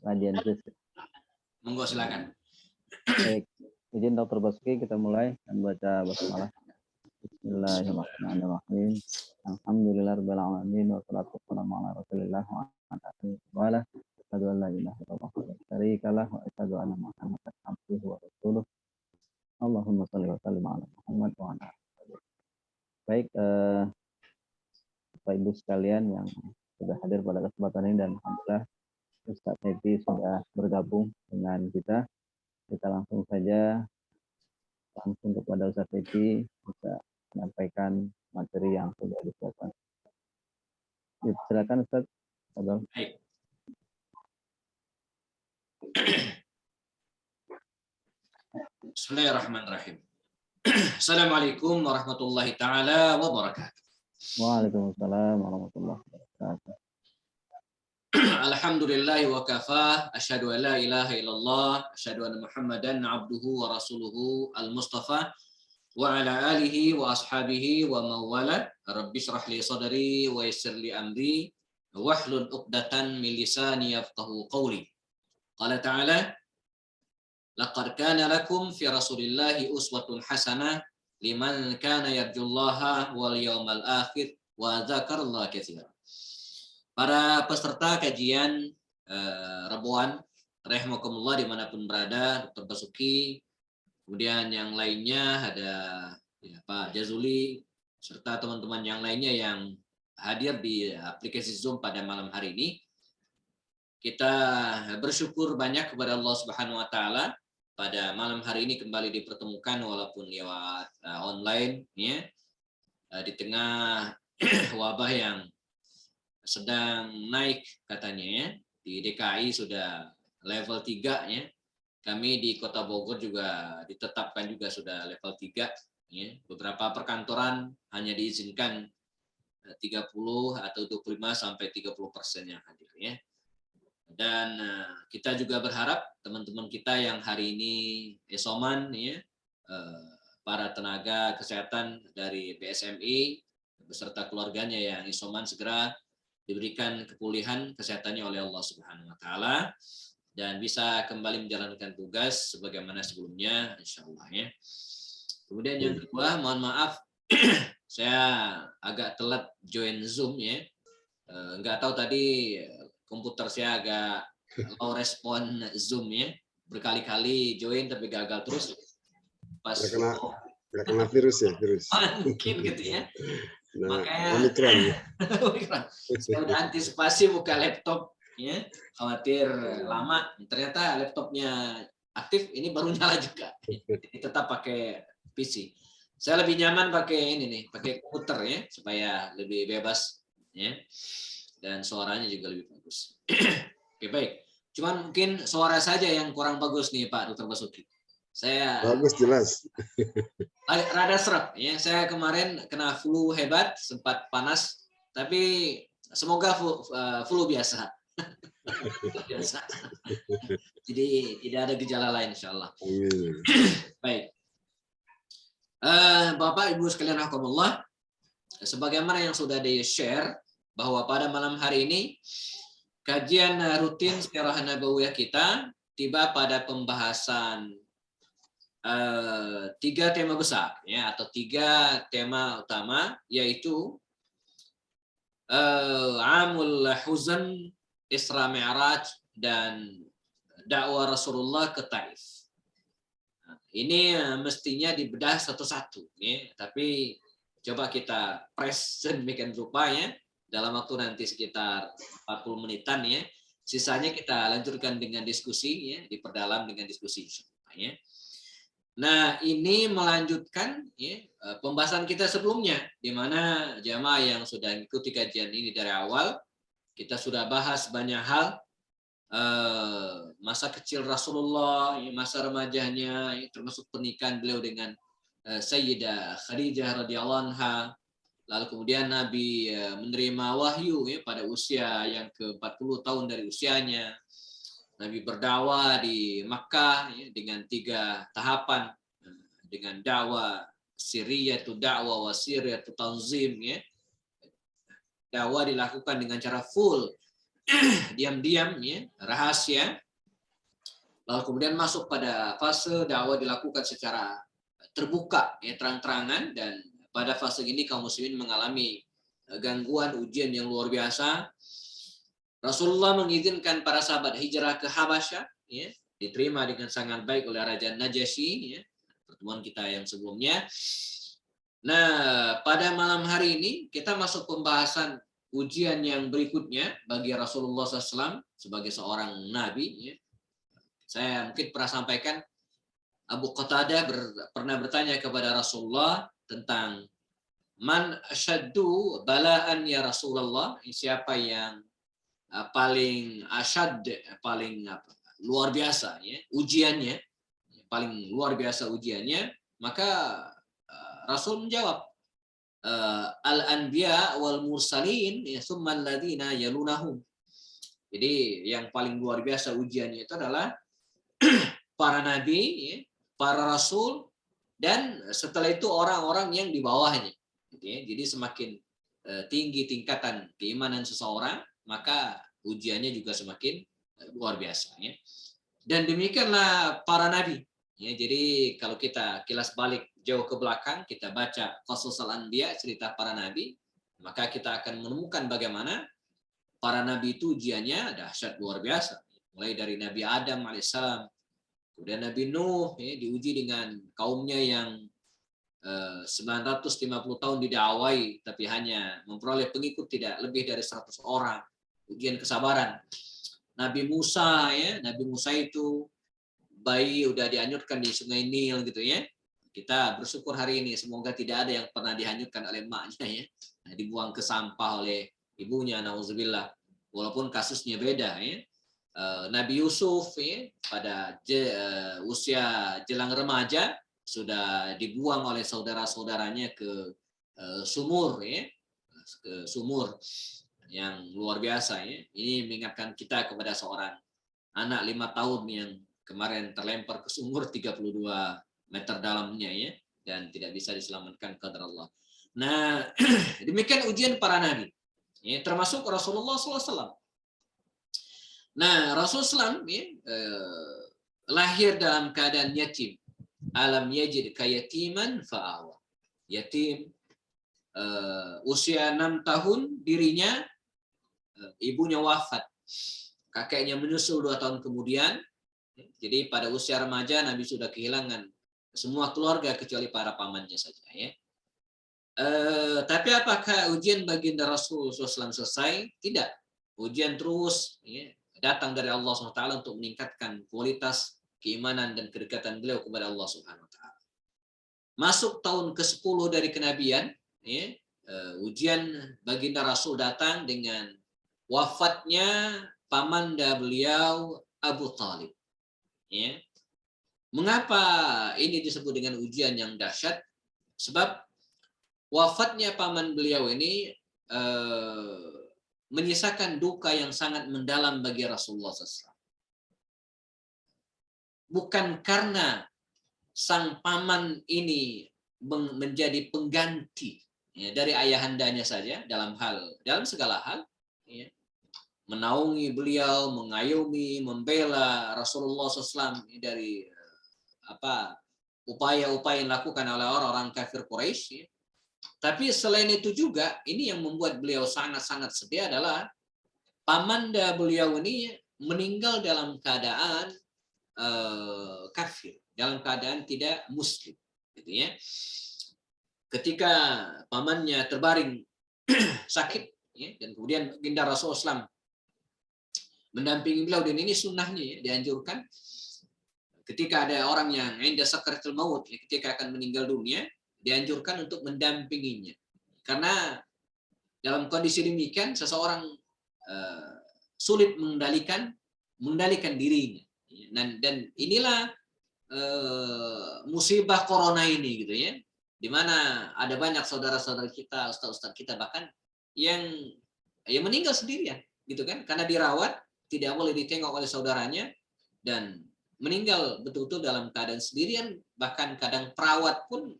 Radian Quiz. Monggo silakan. Baik, izin Dr. Basuki kita mulai dan baca basmalah. Bismillahirrahmanirrahim. Alhamdulillahirabbil alamin wassalatu wassalamu ala Rasulillah wa ala alihi wa ala asyhadu an la ilaha illallah wa la syarika lah wa asyhadu anna Muhammadan abduhu wa rasuluh. Allahumma shalli wa sallim ala Muhammad wa ala alihi. Baik, Bapak Ibu sekalian yang sudah hadir pada kesempatan ini, dan alhamdulillah Ustaz Happy sudah bergabung dengan kita. Kita langsung saja kepada Ustaz Happy bisa menyampaikan materi yang sudah disiapkan. Silakan Ustaz. Baik. Bismillahirrahmanirrahim. Assalamualaikum warahmatullahi taala wabarakatuh. Waalaikumsalam warahmatullahi wabarakatuh. Alhamdulillahi wa kafa, asyhadu an la ilaha illallah, asyhadu anna Muhammadan abduhu wa rasuluhu al-Mustafa wa ala alihi wa ashabihi wa mawala. Rabbi shrah li sadri wa yassir li amri wahlul 'uqdatan min lisani yafqahu qawli. Qala ta'ala, laqad kana lakum fi Rasulillahi uswatun hasanah liman kana yarjullaha wal yawmal akhir wa dzakarallaha katsiran. Para peserta kajian Rabuan, rahimakumullah dimanapun berada, Dr. Basuki, kemudian yang lainnya ada ya, Pak Jazuli, serta teman-teman yang lainnya yang hadir di aplikasi Zoom pada malam hari ini. Kita bersyukur banyak kepada Allah Subhanahu wa taala pada malam hari ini kembali dipertemukan walaupun lewat online ya, di tengah wabah yang sedang naik katanya ya. Di DKI sudah level 3 ya. Kami di Kota Bogor juga ditetapkan juga sudah level 3 ya. Beberapa perkantoran hanya diizinkan 30 atau 25 sampai 30% yang hadir ya. Dan kita juga berharap teman-teman kita yang hari ini isoman ya, para tenaga kesehatan dari PSMI beserta keluarganya yang isoman segera diberikan kepulihan kesehatannya oleh Allah Subhanahu wa taala dan bisa kembali menjalankan tugas sebagaimana sebelumnya insyaallah ya. Kemudian yang kedua, mohon maaf saya agak telat join Zoom ya. Nggak tahu tadi komputer saya agak low respon Zoom ya. Berkali-kali join tapi gagal terus. Pas kena virus ya, virus. Mungkin gitu ya. Nah, makanya saya udah antisipasi buka laptop ya, khawatir lama ternyata laptopnya aktif, ini baru nyala juga. Jadi tetap pakai PC. Saya lebih nyaman pakai ini nih, pakai komputer ya supaya lebih bebas ya. Dan suaranya juga lebih bagus. Oke, baik. Cuman mungkin suara saja yang kurang bagus nih Pak Dr. Basuki. Saya bagus jelas. Rada serap ya. Saya kemarin kena flu hebat, sempat panas, tapi semoga flu biasa. Biasa. Jadi tidak ada gejala lain insyaallah. Baik. Bapak Ibu sekalian rahimakumullah, sebagaimana yang sudah di-share bahwa pada malam hari ini kajian rutin Sirah Nabawiyah kita tiba pada pembahasan 3 tema besar ya, atau 3 tema utama, yaitu Amul Huzn, Isra Mi'raj, dan dakwah Rasulullah ke Taif. Nah, ini mestinya dibedah satu-satu ya, tapi coba kita press sedemikian rupa ya, dalam waktu nanti sekitar 40 menitan ya. Sisanya kita lanjutkan dengan diskusi ya, diperdalam dengan diskusi ya. Nah, ini melanjutkan ya, pembahasan kita sebelumnya, di mana jamaah yang sudah mengikuti kajian ini dari awal, kita sudah bahas banyak hal, masa kecil Rasulullah, masa remajanya, termasuk pernikahan beliau dengan Sayyidah Khadijah radhiyallahu anha, lalu kemudian Nabi menerima wahyu ya, pada usia yang ke-40 tahun dari usianya. Nabi berdakwah di Makkah ya, dengan 3 tahapan, dengan dakwah sirriyatu dakwah wa sirriyatu tanzim ya. Dakwah dilakukan dengan cara full diam-diam ya, rahasia, lalu kemudian masuk pada fase dakwah dilakukan secara terbuka ya, terang-terangan, dan pada fase ini kaum muslimin mengalami gangguan ujian yang luar biasa. Rasulullah mengizinkan para sahabat hijrah ke Habasyah ya, diterima dengan sangat baik oleh Raja Najasyi ya, pertemuan kita yang sebelumnya. Nah, pada malam hari ini kita masuk pembahasan ujian yang berikutnya bagi Rasulullah SAW sebagai seorang nabi ya. Saya mungkin pernah sampaikan, Abu Qatadah pernah bertanya kepada Rasulullah tentang man asyaddu balaan ya Rasulullah, siapa yang paling asyad, paling luar biasa ya ujiannya, paling luar biasa ujiannya. Maka Rasul menjawab, al-anbiya wal mursalin tsumma alladziina yalunahum. Jadi yang paling luar biasa ujiannya itu adalah para nabi, para rasul, dan setelah itu orang-orang yang di bawahnya. Jadi semakin tinggi tingkatan keimanan seseorang, maka ujiannya juga semakin luar biasa. Dan demikianlah para nabi. Jadi kalau kita kilas balik jauh ke belakang, kita baca Qasasul Anbiya, cerita para nabi, maka kita akan menemukan bagaimana para nabi itu ujiannya dahsyat luar biasa. Mulai dari Nabi Adam alaihissalam, kemudian Nabi Nuh diuji dengan kaumnya yang 950 tahun didakwai, tapi hanya memperoleh pengikut tidak lebih dari 100 orang. Ujian kesabaran. Nabi Musa Nabi Musa itu bayi udah dihanyutkan di Sungai Nil gitu ya. Kita bersyukur hari ini semoga tidak ada yang pernah dihanyutkan oleh emaknya ya. Dibuang ke sampah oleh ibunya, nauzubillah. Walaupun kasusnya beda ya. Nabi Yusuf pada usia jelang remaja sudah dibuang oleh saudara-saudaranya ke sumur ke sumur yang luar biasa ya. Ini mengingatkan kita kepada seorang anak 5 tahun yang kemarin terlempar ke sumur 32 meter dalamnya ya, dan tidak bisa diselamatkan qadar Allah. Nah, demikian ujian para nabi ya, termasuk Rasulullah SAW. Nah, Rasulullah lahir dalam keadaan yatim. Alam yajid kayatiman fa'awa. Yatim, usia 6 tahun dirinya ibunya wafat. Kakeknya menyusul 2 tahun kemudian. Jadi pada usia remaja Nabi sudah kehilangan semua keluarga kecuali para pamannya saja ya. Tapi apakah ujian baginda Rasul SAW selesai? Tidak. Ujian terus datang dari Allah SWT untuk meningkatkan kualitas keimanan dan kedekatan beliau kepada Allah SWT. Masuk tahun ke-10 dari kenabian, ujian baginda Rasul datang dengan wafatnya pamanda beliau Abu Talib. Mengapa ini disebut dengan ujian yang dahsyat? Sebab wafatnya paman beliau ini menyisakan duka yang sangat mendalam bagi Rasulullah SAW. Bukan karena sang paman ini menjadi pengganti dari ayahandanya saja dalam segala hal, menaungi beliau, mengayomi, membela Rasulullah SAW dari upaya-upaya yang dilakukan oleh orang-orang kafir Quraisy. Tapi selain itu juga, ini yang membuat beliau sangat-sangat sedih adalah pamanda beliau ini meninggal dalam keadaan kafir, dalam keadaan tidak muslim, gitu ya. Ketika pamannya terbaring sakit, dan kemudian baginda Rasulullah SAW mendampingi beliau, dan ini sunnahnya dianjurkan ketika ada orang yang inda sakaratul maut, ketika akan meninggal dunia, dianjurkan untuk mendampinginya. Karena dalam kondisi demikian seseorang sulit mengendalikan dirinya. Dan inilah musibah corona ini gitu ya. Di mana ada banyak saudara-saudara kita, ustaz-ustaz kita bahkan yang meninggal sendirian gitu kan, karena dirawat, tidak boleh ditengok oleh saudaranya, dan meninggal betul-betul dalam keadaan sendirian, bahkan kadang perawat pun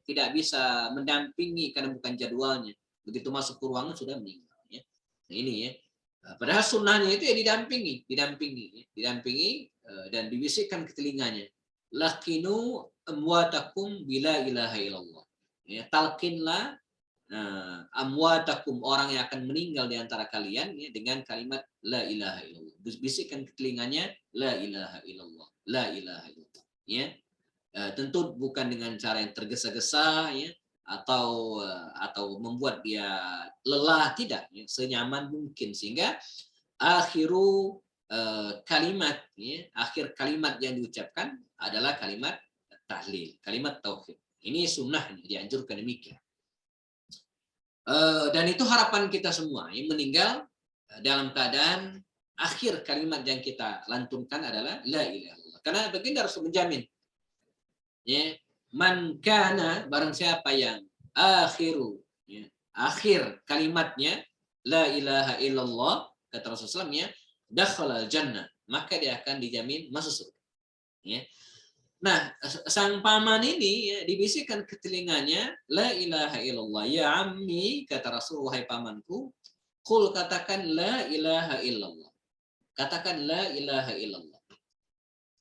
tidak bisa mendampingi karena bukan jadwalnya. Begitu masuk ke ruangan sudah meninggal ya. Nah, ini ya. Padahal sunnahnya itu ya didampingi dan dibisikkan ke telinganya. Lakinu amwatakum bila ilaha illallah. Ya, talqinlah amwatakum, orang yang akan meninggal di antara kalian ya, dengan kalimat la ilaha illallah. Bisikkan ke telinganya la ilaha illallah, la ilaha illallah. Ya, tentu bukan dengan cara yang tergesa-gesa ya, atau membuat dia lelah, tidak ya, senyaman mungkin sehingga akhiru kalimat ya, akhir kalimat yang diucapkan adalah kalimat tahlil, kalimat tauhid. Ini sunnahnya, dianjurkan demikian. Dan itu harapan kita semua yang meninggal dalam keadaan akhir kalimat yang kita lantunkan adalah la ilaha illallah. Karena baginda Rasul menjamin ya, man kana, barang siapa yang akhiru ya, akhir kalimatnya la ilaha illallah, kata Rasulullah ya, dakhala jannah, maka dia akan dijamin masuk surga ya. Nah, sang paman ini ya, dibisikkan ke telinganya la ilaha illallah, ya ammi, kata Rasul, wahai pamanku, qul, katakan la ilaha illallah, katakan la ilaha illallah,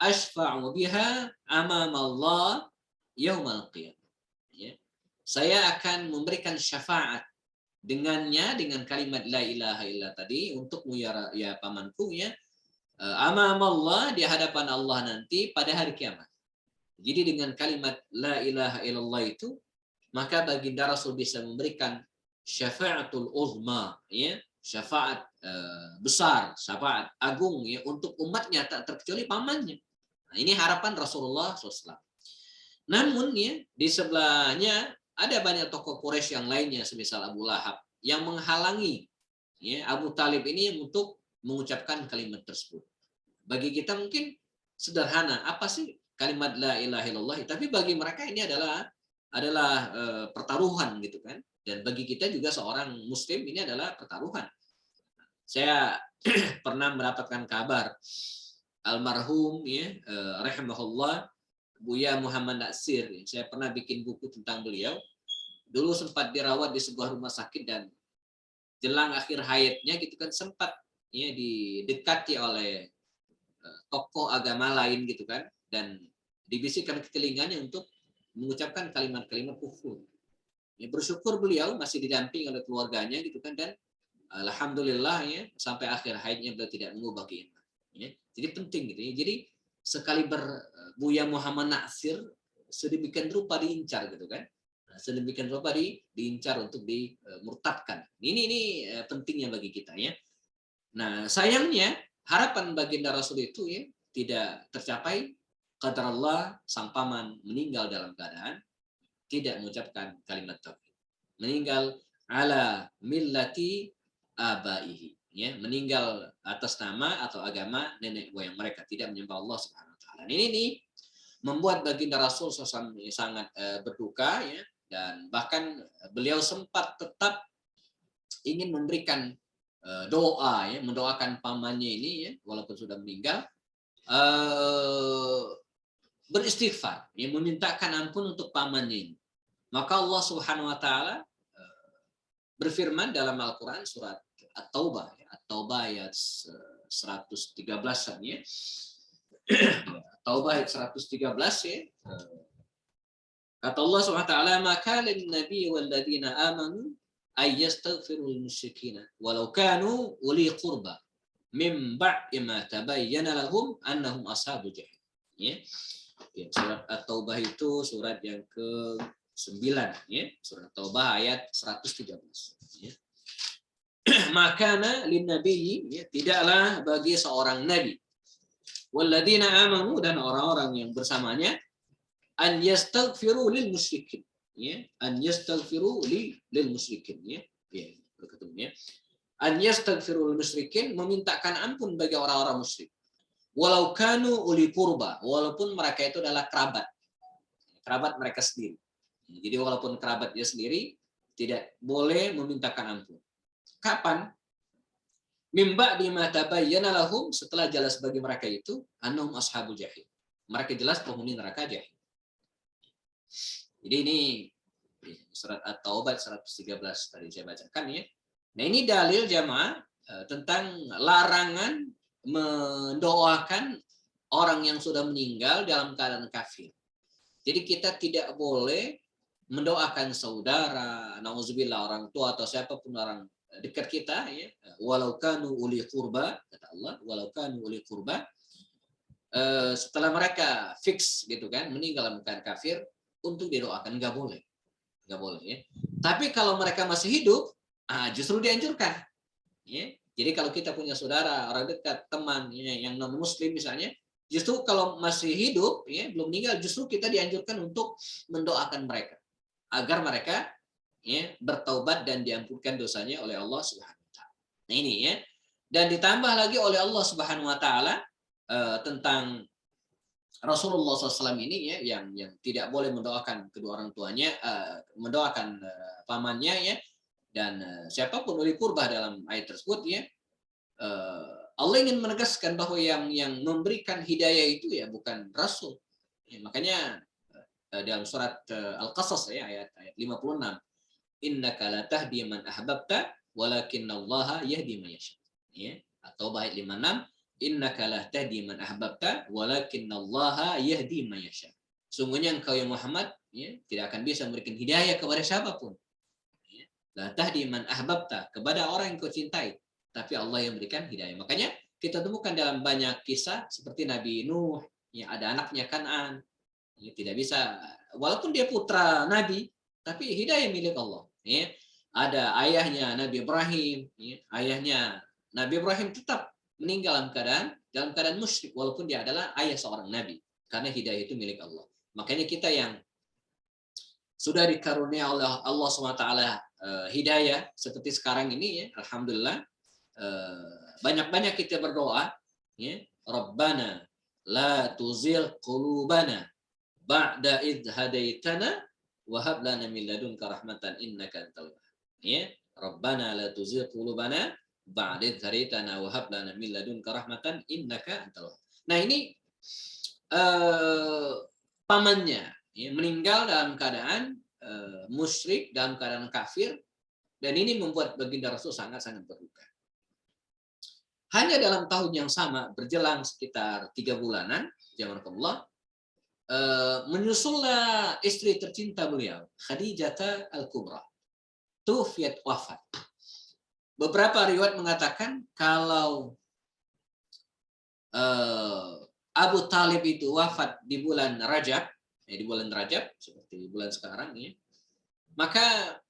asfa'u biha amam Allah yaumal qiyamah ya. Saya akan memberikan syafaat dengannya, dengan kalimat la ilaha illallah tadi untukmu ya pamanku ya, amam Allah, di hadapan Allah nanti pada hari kiamat. Jadi dengan kalimat la ilaha illallah itu, maka baginda Rasul bisa memberikan syafaatul uzma ya, syafaat besar, syafaat agung ya untuk umatnya, tak terkecuali pamannya. Nah, ini harapan Rasulullah SAW. Namun ya, di sebelahnya ada banyak tokoh Quraisy yang lainnya, semisal Abu Lahab, yang menghalangi ya, Abu Talib ini untuk mengucapkan kalimat tersebut. Bagi kita mungkin sederhana, apa sih kalimat la ilaha illallah, tapi bagi mereka ini adalah pertaruhan gitu kan. Dan bagi kita juga seorang muslim ini adalah pertaruhan. Saya pernah mendapatkan kabar almarhum ya, rahimahullah, Buya Muhammad Natsir. Saya pernah bikin buku tentang beliau. Dulu sempat dirawat di sebuah rumah sakit dan jelang akhir hayatnya gitu kan, sempat ya didekati oleh tokoh agama lain gitu kan, dan dibisikkan ke telinganya untuk mengucapkan kalimat-kalimat kufur. Ya, bersyukur beliau masih didamping oleh keluarganya gitu kan, dan alhamdulillah ya sampai akhir hayatnya beliau tidak mengubah keimanan. Ya. Jadi penting gitu ya. Jadi sekali Buya Muhammad Natsir sedemikian rupa diincar gitu kan. Sedemikian rupa diincar untuk dimurtadkan. Ini pentingnya bagi kita ya. Nah, sayangnya harapan baginda Rasul itu ya tidak tercapai. Qadar Allah, sang paman meninggal dalam keadaan tidak mengucapkan kalimat tauhid. Meninggal ala millati abaihi, ya, meninggal atas nama atau agama nenek moyang mereka, tidak menyembah Allah Subhanahu wa taala. Ini membuat baginda Rasul sangat berduka ya, dan bahkan beliau sempat tetap ingin memberikan doa ya, mendoakan pamannya ini ya, walaupun sudah meninggal, beristighfar, ya, memintakan ampun untuk pamannya ini. Maka Allah Subhanahu wa taala berfirman dalam Al-Qur'an surat At-Taubah, At-Taubah ayat 113 ya. Taubah ayat 113 ya. Kata Allah Subhanahu wa taala, "Maka lin nabi wal ladzina amanu ay yastaghfirul musyrikin walau kanu uli qurba mim ba'di ma tabayyana lahum annahum ashabul jahim." Ya. Ya, surat At-Taubah itu surat yang ke-9 ya. Surat At-Taubah ayat 113 ya. Makana lin nabiyyi ya, tidaklah bagi seorang nabi walladzina amanu, dan orang-orang yang bersamanya, an yastaghfiru lil musyrikin ya, an yastaghfiru lil musyrikin ya. Ya, ketemu ya. An yastaghfiru lil musyrikin, memintakan ampun bagi orang-orang musyrik. Walau kanu uli purba, walaupun mereka itu adalah kerabat mereka sendiri. Jadi walaupun kerabat dia sendiri, tidak boleh memintakan ampun. Kapan? Mimba di mata bayyana lahum, setelah jelas bagi mereka itu annahum ashabul jahim, mereka jelas penghuni neraka jahim. Jadi ini surat At-Taubah 113 tadi saya bacakan ya. Nah ini dalil jamaah tentang larangan mendoakan orang yang sudah meninggal dalam keadaan kafir. Jadi kita tidak boleh mendoakan saudara, nauzubillah, orang tua atau siapapun orang dekat kita, ya, walau kanu uli qurba, kata Allah, walau kanu uli qurba, setelah mereka fix gitu kan meninggal dalam keadaan kafir, untuk didoakan nggak boleh, ya. Tapi kalau mereka masih hidup, justru dianjurkan, ya. Jadi kalau kita punya saudara, orang dekat, teman ya, yang non muslim misalnya, justru kalau masih hidup, ya, belum meninggal, justru kita dianjurkan untuk mendoakan mereka agar mereka, ya, bertaubat dan diampunkan dosanya oleh Allah Subhanahu wa taala. Nah ini, ya. Dan ditambah lagi oleh Allah Subhanahu wa taala tentang Rasulullah SAW ini, ya, yang tidak boleh mendoakan kedua orang tuanya, mendoakan pamannya, ya, dan siapapun uli qurba dalam ayat tersebut, ya. Allah ingin menegaskan bahwa yang memberikan hidayah itu, ya, bukan Rasul. Ya, makanya dalam surat Al-Qasas, ya, ayat 56, innaka la tahdi man ahbabta walakinallaha yahdi man yasha. Ya, atau ayat 56, innaka la tahdi man ahbabta walakinallaha yahdi man yasha. Sungguhnya engkau ya Muhammad, ya, tidak akan bisa memberikan hidayah kepada siapapun. Ya, la tahdi man ahbabta, kepada orang yang kau cintai, tapi Allah yang memberikan hidayah. Makanya kita temukan dalam banyak kisah seperti Nabi Nuh, ya, ada anaknya Kan'an. Ya, tidak bisa, walaupun dia putra Nabi, tapi hidayah milik Allah. Ya. Ada ayahnya Nabi Ibrahim, ya. Ayahnya Nabi Ibrahim tetap meninggal dalam keadaan musyrik, walaupun dia adalah ayah seorang Nabi, karena hidayah itu milik Allah. Makanya kita yang sudah dikarunia oleh Allah SWT hidayah seperti sekarang ini, ya, alhamdulillah, banyak-banyak kita berdoa, ya, Rabbana la tuzigh qulubana ba'da idh hadaitana wa hab lana min ladunka rahmatan innaka antal wahhab. Ya, Rabbana la tuzigh qulubana ba'da idh hadaitana wa hab lana min ladunka rahmatan innaka antal wahhab. Nah, ini pamannya, ya, meninggal dalam keadaan musyrik, dalam keadaan kafir, dan ini membuat baginda Rasul sangat-sangat berduka. Hanya dalam tahun yang sama, berjelang sekitar 3 bulanan, jazakumullah, menyusullah istri tercinta beliau, Khadijah Al-Kubra, tufiat, wafat. Beberapa riwayat mengatakan kalau Abu Talib itu wafat di bulan Rajab, seperti bulan sekarang, ya, maka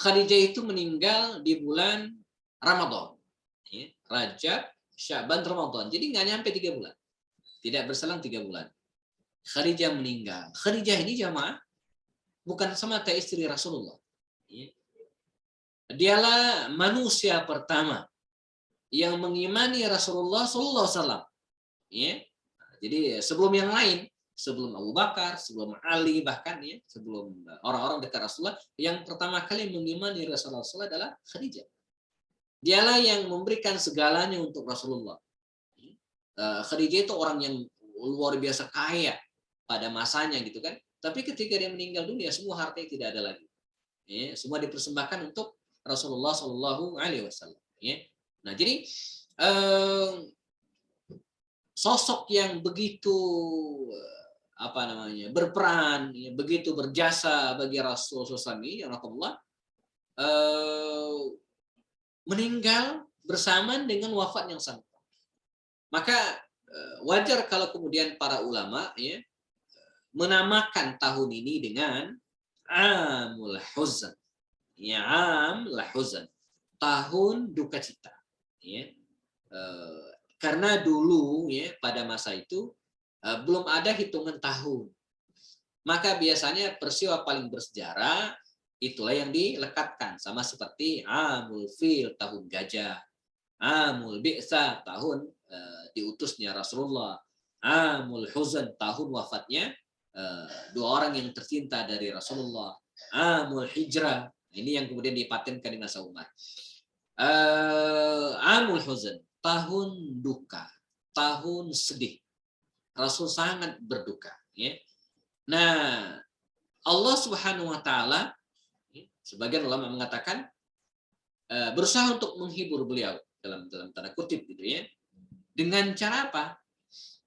Khadijah itu meninggal di bulan Ramadan, ya, Rajab, Syaban, Ramadan. Jadi nggak nyampe 3 bulan, tidak berselang 3 bulan. Khadijah meninggal. Khadijah ini jamaah bukan semata istri Rasulullah. Dialah manusia pertama yang mengimani Rasulullah SAW. Ya. Jadi sebelum yang lain, sebelum Abu Bakar, sebelum Ali, bahkan, ya, sebelum orang-orang dekat Rasulullah, yang pertama kali mengimani Rasulullah SAW adalah Khadijah. Dialah yang memberikan segalanya untuk Rasulullah. Khadijah itu orang yang luar biasa kaya pada masanya, gitu kan. Tapi ketika dia meninggal dunia, semua hartanya tidak ada lagi. Ya, semua dipersembahkan untuk Rasulullah Shallallahu Alaihi Wasallam. Ya. Nah, jadi sosok yang begitu berperan, ya, begitu berjasa bagi Rasulullah SAW, meninggal bersamaan dengan wafat yang sama. Maka wajar kalau kemudian para ulama, ya, menamakan tahun ini dengan Amul Huzn. Ya, Amul Huzn, tahun duka cita. Ya. Karena dulu, ya, pada masa itu belum ada hitungan tahun. Maka biasanya peristiwa paling bersejarah itulah yang dilekatkan, sama seperti Amul Fil, tahun gajah, Amul Bi'sa, tahun diutusnya Rasulullah, Amul Huzn, tahun wafatnya 2 orang yang tercinta dari Rasulullah, Amul Hijrah, ini yang kemudian dipatenkan di masa Umar. Amul Huzn, tahun duka, tahun sedih. Rasul sangat berduka. Ya. Nah, Allah Subhanahu Wa Taala, sebagian ulama mengatakan berusaha untuk menghibur beliau dalam tanda kutip gitu ya. Dengan cara apa?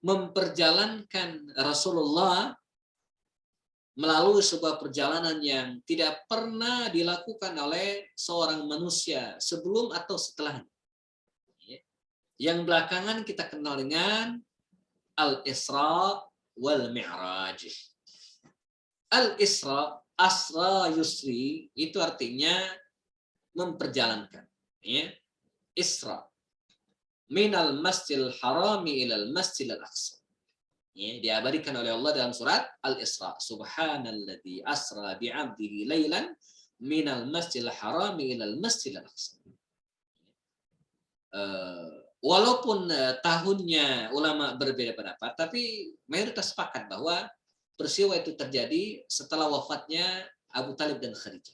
Memperjalankan Rasulullah melalui sebuah perjalanan yang tidak pernah dilakukan oleh seorang manusia sebelum atau setelahnya. Yang belakangan kita kenal dengan Al-Isra wal Mi'raj. Al-Isra, asra yusri, itu artinya memperjalankan. Ya. Isra. Minal masjidil harami ilal masjidil aqsa. Ya, diabadikan oleh Allah dalam surat Al-Isra. Subhanalladzi asra bi'abdihi lailan minal masjidil harami ilal masjidil aqsa. Walaupun tahunnya ulama berbeda pendapat, tapi mayoritas sepakat bahwa peristiwa itu terjadi setelah wafatnya Abu Talib dan Khadijah.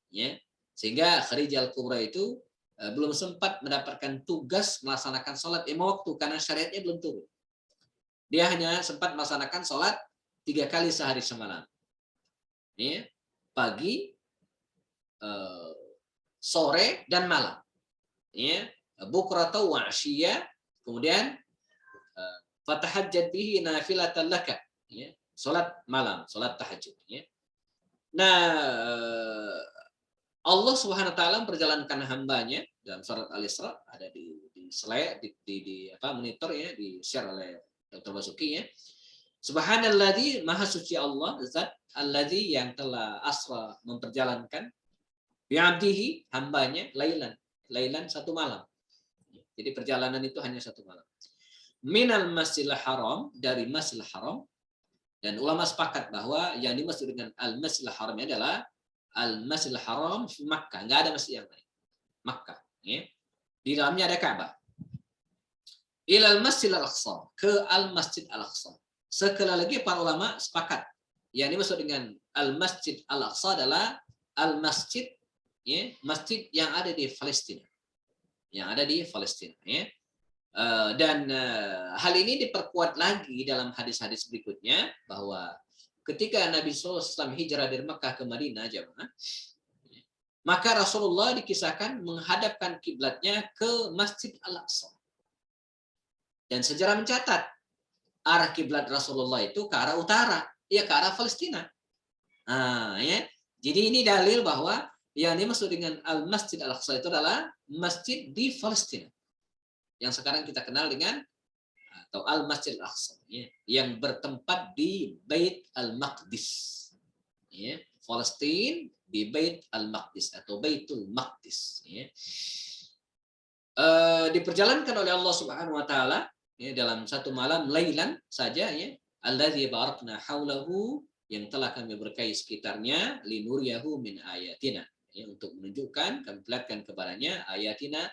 Ya, sehingga Khadijah Al-Kubra itu belum sempat mendapatkan tugas melaksanakan sholat 5 waktu karena syariatnya belum turun. Dia hanya sempat melaksanakan sholat 3 kali sehari semalam. Ya, pagi, sore, dan malam. Ya, bukrata wa asyiyah, kemudian fatahajjad bihi nafilatan laka, ya, salat malam, salat tahajud, ya. Nah, Allah Subhanahu wa taala memperjalankan hambanya dalam surat Al-Isra, ada di slide di monitor ya, di share oleh Dr. Basuki ya. Subhanalladzi, maha suci Allah, zat alladzi yang telah asra memperjalankan bi'abdihi hambanya lailan satu malam. Jadi perjalanan itu hanya satu malam. Minal masjidil haram, dari masjidil haram, dan ulama sepakat bahwa yang dimaksud dengan al-masjidil haram adalah al-masjidil haram di Makkah, nggak ada masjid yang lain. Makkah, ya. Di dalamnya ada Ka'bah. Ilal masjidil aqsa, ke al-masjid al-aqsa. Sekali lagi para ulama sepakat yang dimaksud dengan al-masjid al-aqsa adalah al-masjid, ya, masjid yang ada di Palestina. Yang ada di Palestina, ya. Dan hal ini diperkuat lagi dalam hadis-hadis berikutnya bahwa ketika Nabi SAW hijrah dari Mekah ke Madinah, jemaah, maka Rasulullah dikisahkan menghadapkan kiblatnya ke Masjid Al-Aqsa. Dan sejarah mencatat arah kiblat Rasulullah itu ke arah utara, ya ke arah Palestina. Ya. Jadi ini dalil bahwa yang dimaksud dengan Al-Masjid Al-Aqsa itu adalah masjid di Palestina. Yang sekarang kita kenal dengan atau Al-Masjid Al-Aqsa, ya, yang bertempat di Bait Al-Maqdis. Ya, Palestina di Bait Al-Maqdis atau Baitul Maqdis, ya. Diperjalankan oleh Allah Subhanahu wa taala, ya, dalam satu malam lailan saja, ya. Allazi barakna haulahu, yang telah kami berkahi sekitarnya, linuriyahu min ayatina, ya, untuk menunjukkan, kami perlihatkan kepadanya ayatina,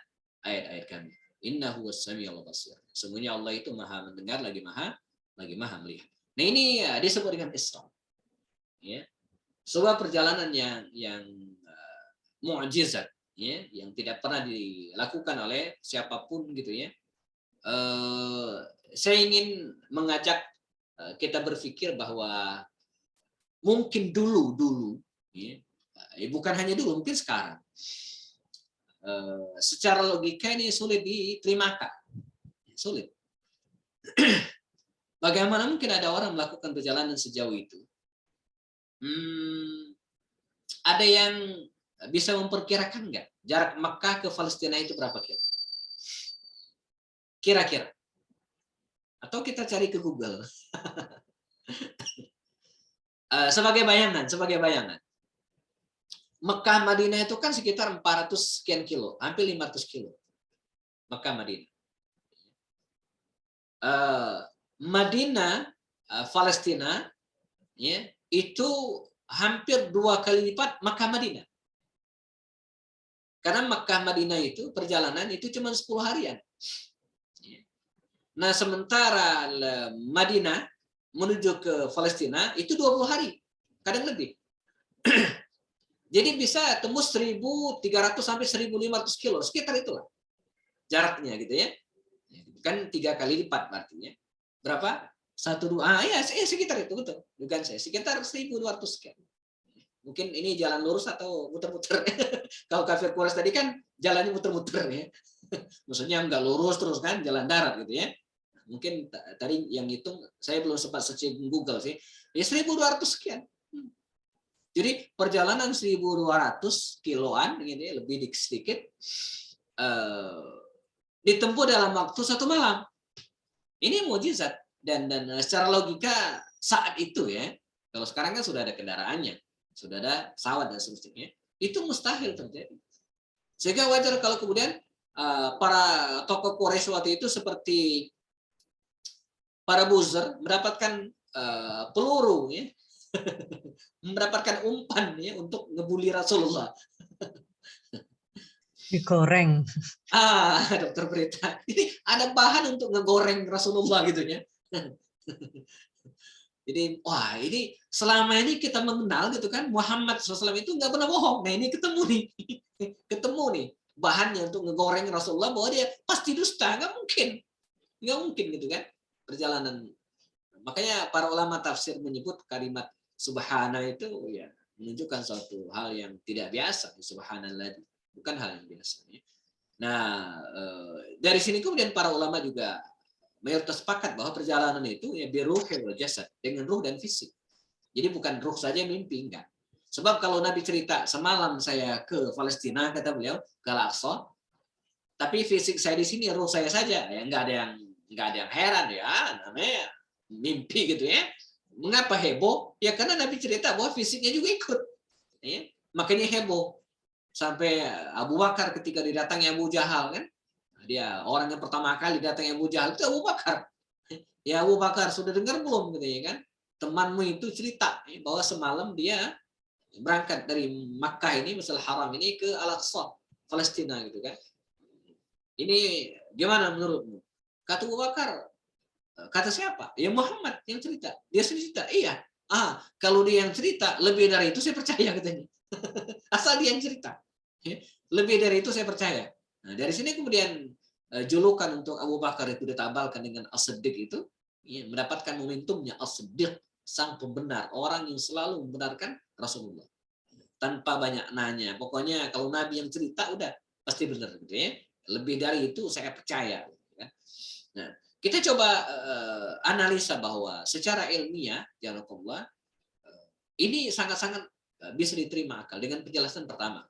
ayat-ayat kami. Innahu was-sami'ul basir. Sesungguhnya Allah itu maha mendengar lagi maha melihat. Nah ini ya, disebut dengan Isra. Ya. Sebuah perjalanan yang mukjizat, ya, yang tidak pernah dilakukan oleh siapapun gitu ya. Saya ingin mengajak kita berpikir bahwa mungkin dulu, ya, bukan hanya dulu, mungkin sekarang. Secara logika ini sulit diterima, sulit. Bagaimana mungkin ada orang melakukan perjalanan sejauh itu? Ada yang bisa memperkirakan nggak jarak Mekah ke Palestina itu berapa kira-kira? Atau kita cari ke Google. Sebagai bayangan. Mekah Madinah itu kan sekitar 400 sekian kilo, hampir 500 kilo. Mekah Madinah. Madinah Palestina, ya, itu hampir 2 kali lipat Mekah Madinah. Karena Mekah Madinah itu perjalanan itu cuma 10 harian. Nah, sementara Madinah menuju ke Palestina itu 20 hari, kadang lebih. Jadi bisa tembus 1.300 sampai 1.500 kilo, sekitar itulah jaraknya gitu ya. Kan 3 kali lipat artinya. Berapa? 1, 2, ya sekitar itu, betul. Bukan saya, sekitar 1.200 sekian. Mungkin ini jalan lurus atau muter-muter. Kalau kafir Quraisy tadi kan jalannya muter-muter ya. Maksudnya nggak lurus terus kan, jalan darat gitu ya. Mungkin tadi yang hitung saya belum sempat searching Google sih. Ya 1.200 sekian. Jadi perjalanan 1.200 kiloan gitu ya, lebih sedikit ditempuh dalam waktu 1 malam. Ini mukjizat dan secara logika saat itu ya, kalau sekarang kan sudah ada kendaraannya, sudah ada pesawat dan seterusnya, itu mustahil terjadi. Sehingga wajar kalau kemudian para tokoh Quraisy waktu itu seperti para buzzer mendapatkan peluru ya, mendapatkan umpan ya untuk ngebully Rasulullah. Digoreng. Dokter Berita. Ini ada bahan untuk ngegoreng Rasulullah gitu ya. Jadi, wah ini selama ini kita mengenal gitu kan, Muhammad SAW itu nggak pernah bohong. Nah ini ketemu nih bahannya untuk ngegoreng Rasulullah, bahwa dia pasti dusta, nggak mungkin gitu kan perjalanan. Makanya para ulama tafsir menyebut kalimat subhana itu ya menunjukkan suatu hal yang tidak biasa. Subhanallah, bukan hal yang biasa. Nah dari sini kemudian para ulama juga mayoritas sepakat bahwa perjalanan itu ya biruh wal jasad, dengan ruh dan fisik. Jadi bukan ruh saja mimpi, enggak. Sebab kalau Nabi cerita semalam saya ke Palestina, kata beliau, ke Al-Aqsa, tapi fisik saya di sini, ruh saya saja, ya enggak ada yang heran ya, namanya mimpi gitu ya. Mengapa heboh? Ya karena Nabi cerita bahwa fisiknya juga ikut. Ya, makanya heboh. Sampai Abu Bakar ketika didatangi Abu Jahal kan, dia orang yang pertama kali datang Abu Jahal itu Abu Bakar. Ya Abu Bakar, sudah dengar belum katanya kan? Temanmu itu cerita bahwa semalam dia berangkat dari Makkah ini, Masjidil Haram ini ke Al-Aqsa, Palestina gitu kan. Ini gimana menurutmu? Kata Abu Bakar, kata siapa? Ya Muhammad yang cerita. Dia cerita. Iya. Kalau dia yang cerita, lebih dari itu saya percaya katanya. Asal dia yang cerita. Lebih dari itu saya percaya. Nah, dari sini kemudian julukan untuk Abu Bakar itu ditabalkan dengan As-Siddiq itu, ya, mendapatkan momentumnya As-Siddiq, sang pembenar, orang yang selalu membenarkan Rasulullah tanpa banyak nanya. Pokoknya kalau Nabi yang cerita udah pasti benar gitu ya. Lebih dari itu saya percaya. Nah, kita coba analisa bahwa secara ilmiah, ya Allah, ini sangat-sangat bisa diterima akal dengan penjelasan pertama.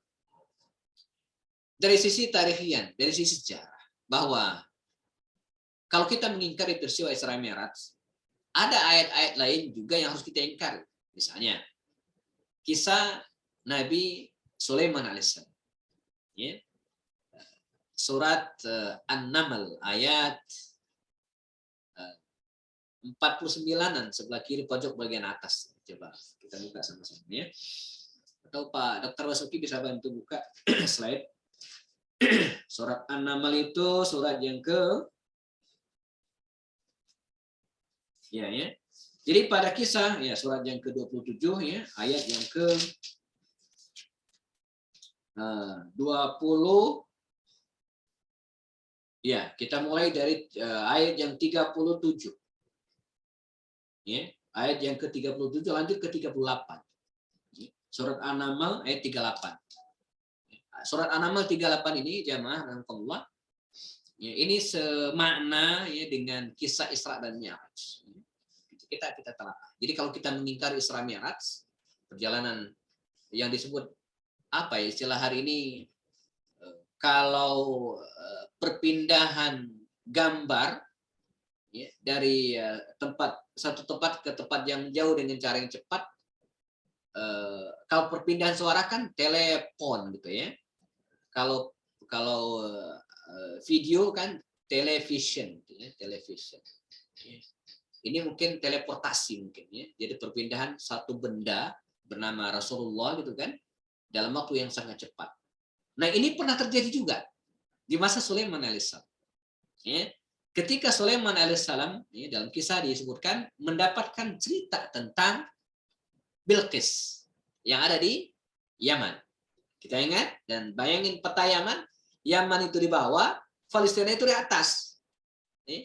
Dari sisi tarihian, dari sisi sejarah, bahwa kalau kita mengingkari peristiwa Isra Mi'raj, ada ayat-ayat lain juga yang harus kita ingkari. Misalnya, kisah Nabi Sulaiman alaihissalam. Ya. Surat An-Naml ayat 49-an sebelah kiri pojok bagian atas. Coba kita buka sama-sama ya. Atau Pak Dr. Basuki bisa bantu buka slide. Surat An-Naml itu surat yang ya. Jadi pada kisah ya surat yang ke-27 ya, ayat yang ke 20 ya, kita mulai dari ayat yang 37. Ya, ayat yang ke-37 lanjut ke 38. Surat An-Naml ayat 38. Surat An-Naml 38 ini jamaah rahimakumullah. Ya, ini semakna ya dengan kisah Isra dan Mi'raj. Kita telah. Jadi kalau kita mengingkari Isra Mi'raj, perjalanan yang disebut apa ya istilah hari ini, kalau perpindahan gambar ya, dari satu tempat ke tempat yang jauh dengan cara yang cepat. Kalau perpindahan suara kan telepon gitu ya. Kalau video kan television, ya, television. Ini mungkin teleportasi mungkin ya. Jadi perpindahan satu benda bernama Rasulullah gitu kan dalam waktu yang sangat cepat. Nah ini pernah terjadi juga di masa Sulaiman alaihissalam. Ya. Ketika Sulaiman alaihissalam ya, dalam kisah disebutkan mendapatkan cerita tentang Bilqis yang ada di Yaman. Kita ingat dan bayangin peta Yaman. Yaman itu di bawah, Palestina itu di atas.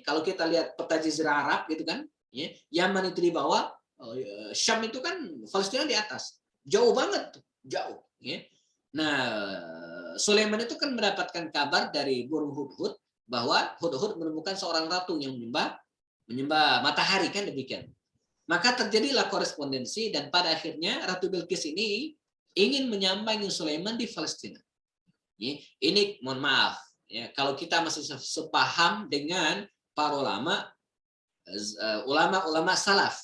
Kalau kita lihat peta Jazirah Arab gitu kan, Yaman itu di bawah, Syam itu kan Palestina di atas. Jauh banget tuh, jauh. Ya. Nah, Sulaiman itu kan mendapatkan kabar dari burung hudhud bahwa hudhud menemukan seorang ratu yang menyembah matahari, kan demikian. Maka terjadilah korespondensi dan pada akhirnya Ratu Bilqis ini ingin menyambangi Sulaiman di Palestina. Ini mohon maaf, ya, kalau kita masih sepaham dengan para ulama salaf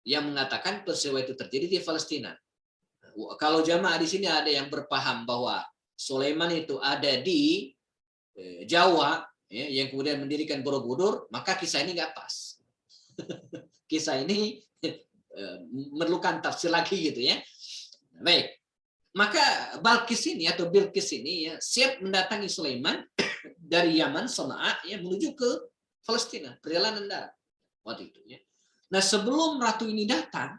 yang mengatakan peristiwa itu terjadi di Palestina. Kalau jamaah di sini ada yang berpaham bahwa Sulaiman itu ada di Jawa, ya, yang kemudian mendirikan Borobudur, maka kisah ini nggak pas. Kisah ini memerlukan tafsir lagi gitu ya. Baik, maka Bilqis ini ya siap mendatangi Sulaiman dari Yaman Sana'a ya menuju ke Palestina, perjalanan darat waktu itu ya. Nah, sebelum ratu ini datang,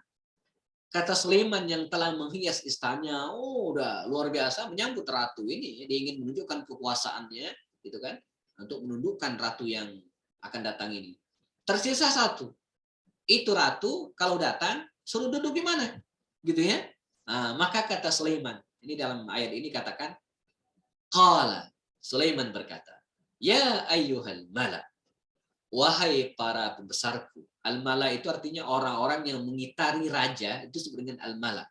kata Sulaiman yang telah menghias istananya, udah luar biasa menyambut ratu ini, dia ingin menunjukkan kekuasaannya gitu kan, untuk menundukkan ratu yang akan datang ini. Tersisa satu. Itu ratu kalau datang suruh duduk di mana, gitu ya. Nah, maka kata Sulaiman, ini dalam ayat ini katakan, qala, Sulaiman berkata, ya ayyuhal mala, wahai para pembesarku. Al-mala itu artinya orang-orang yang mengitari raja, itu disebut dengan al-mala.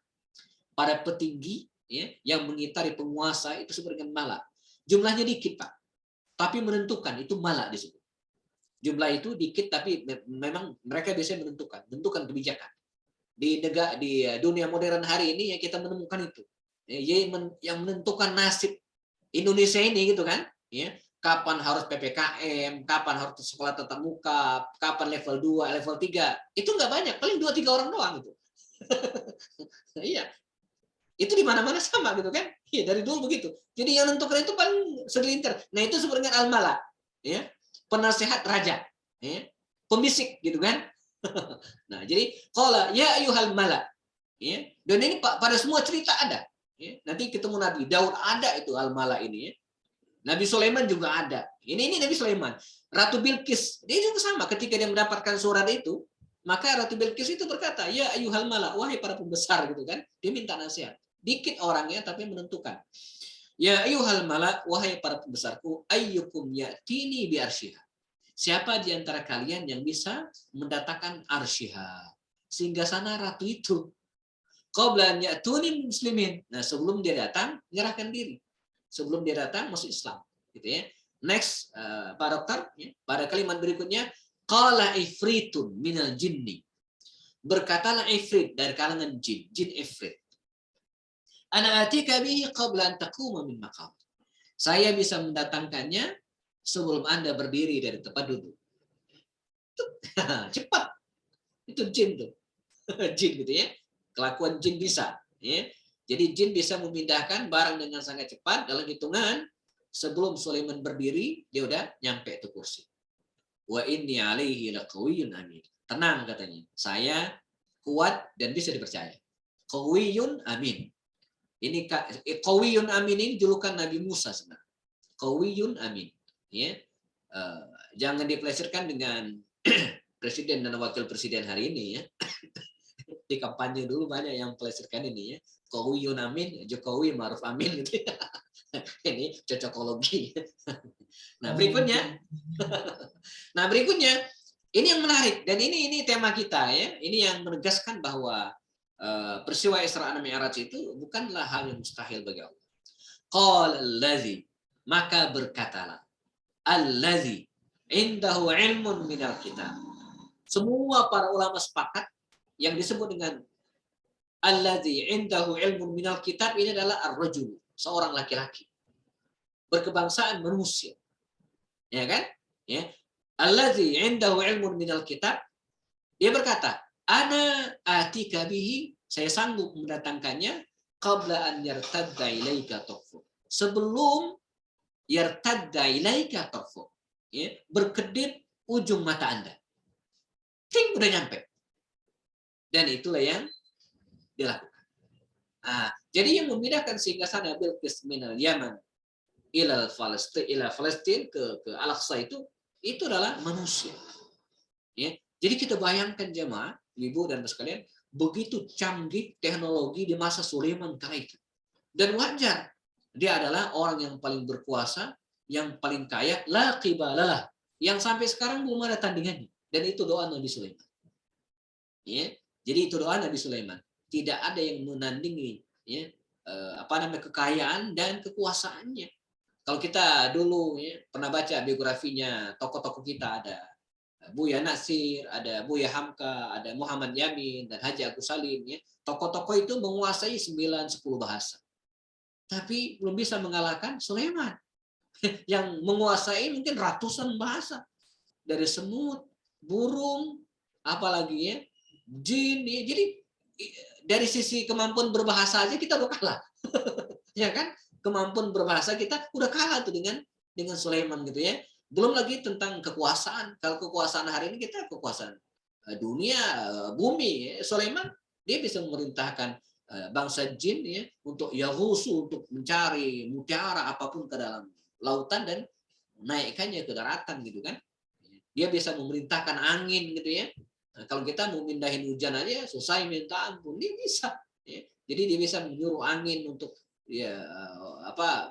Para petinggi ya, yang mengitari penguasa itu disebut dengan mala. Jumlahnya dikit, Pak, tapi menentukan, itu mala disebut. Jumlah itu dikit tapi memang mereka biasanya menentukan kebijakan. Di dunia modern hari ini ya kita menemukan itu. Yang menentukan nasib Indonesia ini gitu kan, ya. Kapan harus PPKM, kapan harus sekolah tatap muka, kapan level 2, level 3. Itu nggak banyak, paling 2-3 orang doang gitu. Iya. Itu di mana-mana sama gitu kan? Iya, dari dulu begitu. Jadi yang menentukan itu paling segelintir. Nah, itu sebenarnya al-mala, ya. Penasehat raja, ya. Pembisik gitu kan. Nah, jadi qala ya ayyuhal mala, ya. Dan ini pada semua cerita ada, ya. Nanti ketemu Nabi Daud ada itu al-mala ini, ya. Nabi Sulaiman juga ada. Ini Nabi Sulaiman. Ratu Bilqis dia juga sama, ketika dia mendapatkan surat itu, maka Ratu Bilqis itu berkata, ya ayyuhal mala, wahai para pembesar gitu kan. Dia minta nasihat. Dikit orangnya tapi menentukan. Ya ayyuhal mala, wahai para pembesarku, ayyukum ya'tini bi arsyiha. Siapa di antara kalian yang bisa mendatangkan arsyiha? Sehingga sana ratu itu. Qabla an ya'tuni muslimin. Nah, sebelum dia datang, menyerahkan diri. Sebelum dia datang masuk Islam, gitu ya. Next, Pak Dokter, ya, pada kalimat berikutnya, qala ifritun minal jinni. Berkatalah ifrit dari kalangan jin ifrit. Ana atika bihi qabla an taquma min maqam. Saya bisa mendatangkannya sebelum Anda berdiri dari tempat duduk. Cepat. Itu jin tuh. Jin gitu ya. Kelakuan jin bisa, ya. Jadi jin bisa memindahkan barang dengan sangat cepat dalam hitungan sebelum Sulaiman berdiri, dia udah nyampe ke kursi. Wa inni alaihi laqawiyyun amin. Tenang katanya. Saya kuat dan bisa dipercaya. Qawiyyun amin. Ini Qawiyyun amin ini julukan Nabi Musa sebenarnya. Qawiyyun amin. Ya. Jangan dipelesetkan dengan presiden dan wakil presiden hari ini, ya. Di kampanye dulu banyak yang pelesetkan ini, ya. Qawiyyun amin, Jokowi Ma'ruf amin gitu. Ini cocokologi. Nah, berikutnya. Nah, berikutnya ini yang menarik dan ini tema kita, ya. Ini yang menegaskan bahwa peristiwa Isra dan Mi'raj itu bukanlah hal yang mustahil bagi Allah. Qala allazi, maka berkatalah allazi indahu ilmun minal kitab. Semua para ulama sepakat yang disebut dengan allazi indahu ilmun minal kitab ini adalah ar-rajul, seorang laki-laki berkebangsaan manusia. Ya kan? Ya. Allazi indahu ilmun minal kitab, dia berkata, ana atika bihi, saya sanggup mendatangkannya qabla an yartadda ilaika tarfu. Sebelum yartadda ilaika tarfu. Ya, berkedip ujung mata Anda. Ting, udah nyampe. Dan itulah yang dilakukan. Nah, jadi yang membedakan sehingga sana Bilqis minal Yaman ila Palestina ke Al-Aqsa itu adalah manusia. Ya. Jadi kita bayangkan jemaah, ibu dan sekalian, begitu canggih teknologi di masa Sulaiman kala itu. Dan wajar, dia adalah orang yang paling berkuasa, yang paling kaya, la qibalalah, yang sampai sekarang belum ada tandingannya. Dan itu doa Nabi Sulaiman. Ya, jadi itu doa Nabi Sulaiman. Tidak ada yang menandingi ya, kekayaan dan kekuasaannya. Kalau kita dulu ya, pernah baca biografinya tokoh-tokoh kita, ada Buya Nasir, ada Buya Hamka, ada Muhammad Yamin, dan Haji Agus Salim. Ya. Tokoh-tokoh itu menguasai 9-10 bahasa. Tapi belum bisa mengalahkan Sulaiman. Yang menguasai mungkin ratusan bahasa. Dari semut, burung, apalagi ya, jin. Ya. Jadi dari sisi kemampuan berbahasa aja kita udah kalah. Ya kan? Kemampuan berbahasa kita udah kalah tuh dengan Sulaiman gitu ya. Belum lagi tentang kekuasaan. Kalau kekuasaan hari ini kita kekuasaan dunia, bumi. Ya. Sulaiman dia bisa memerintahkan bangsa jin ya untuk yaghusu, untuk mencari mutiara apapun ke dalam lautan dan naikkannya ke daratan gitu kan. Dia bisa memerintahkan angin gitu ya. Nah, kalau kita mau mindahin hujan aja selesai minta ampun, dia bisa. Ya. Jadi dia bisa menyuruh angin untuk ya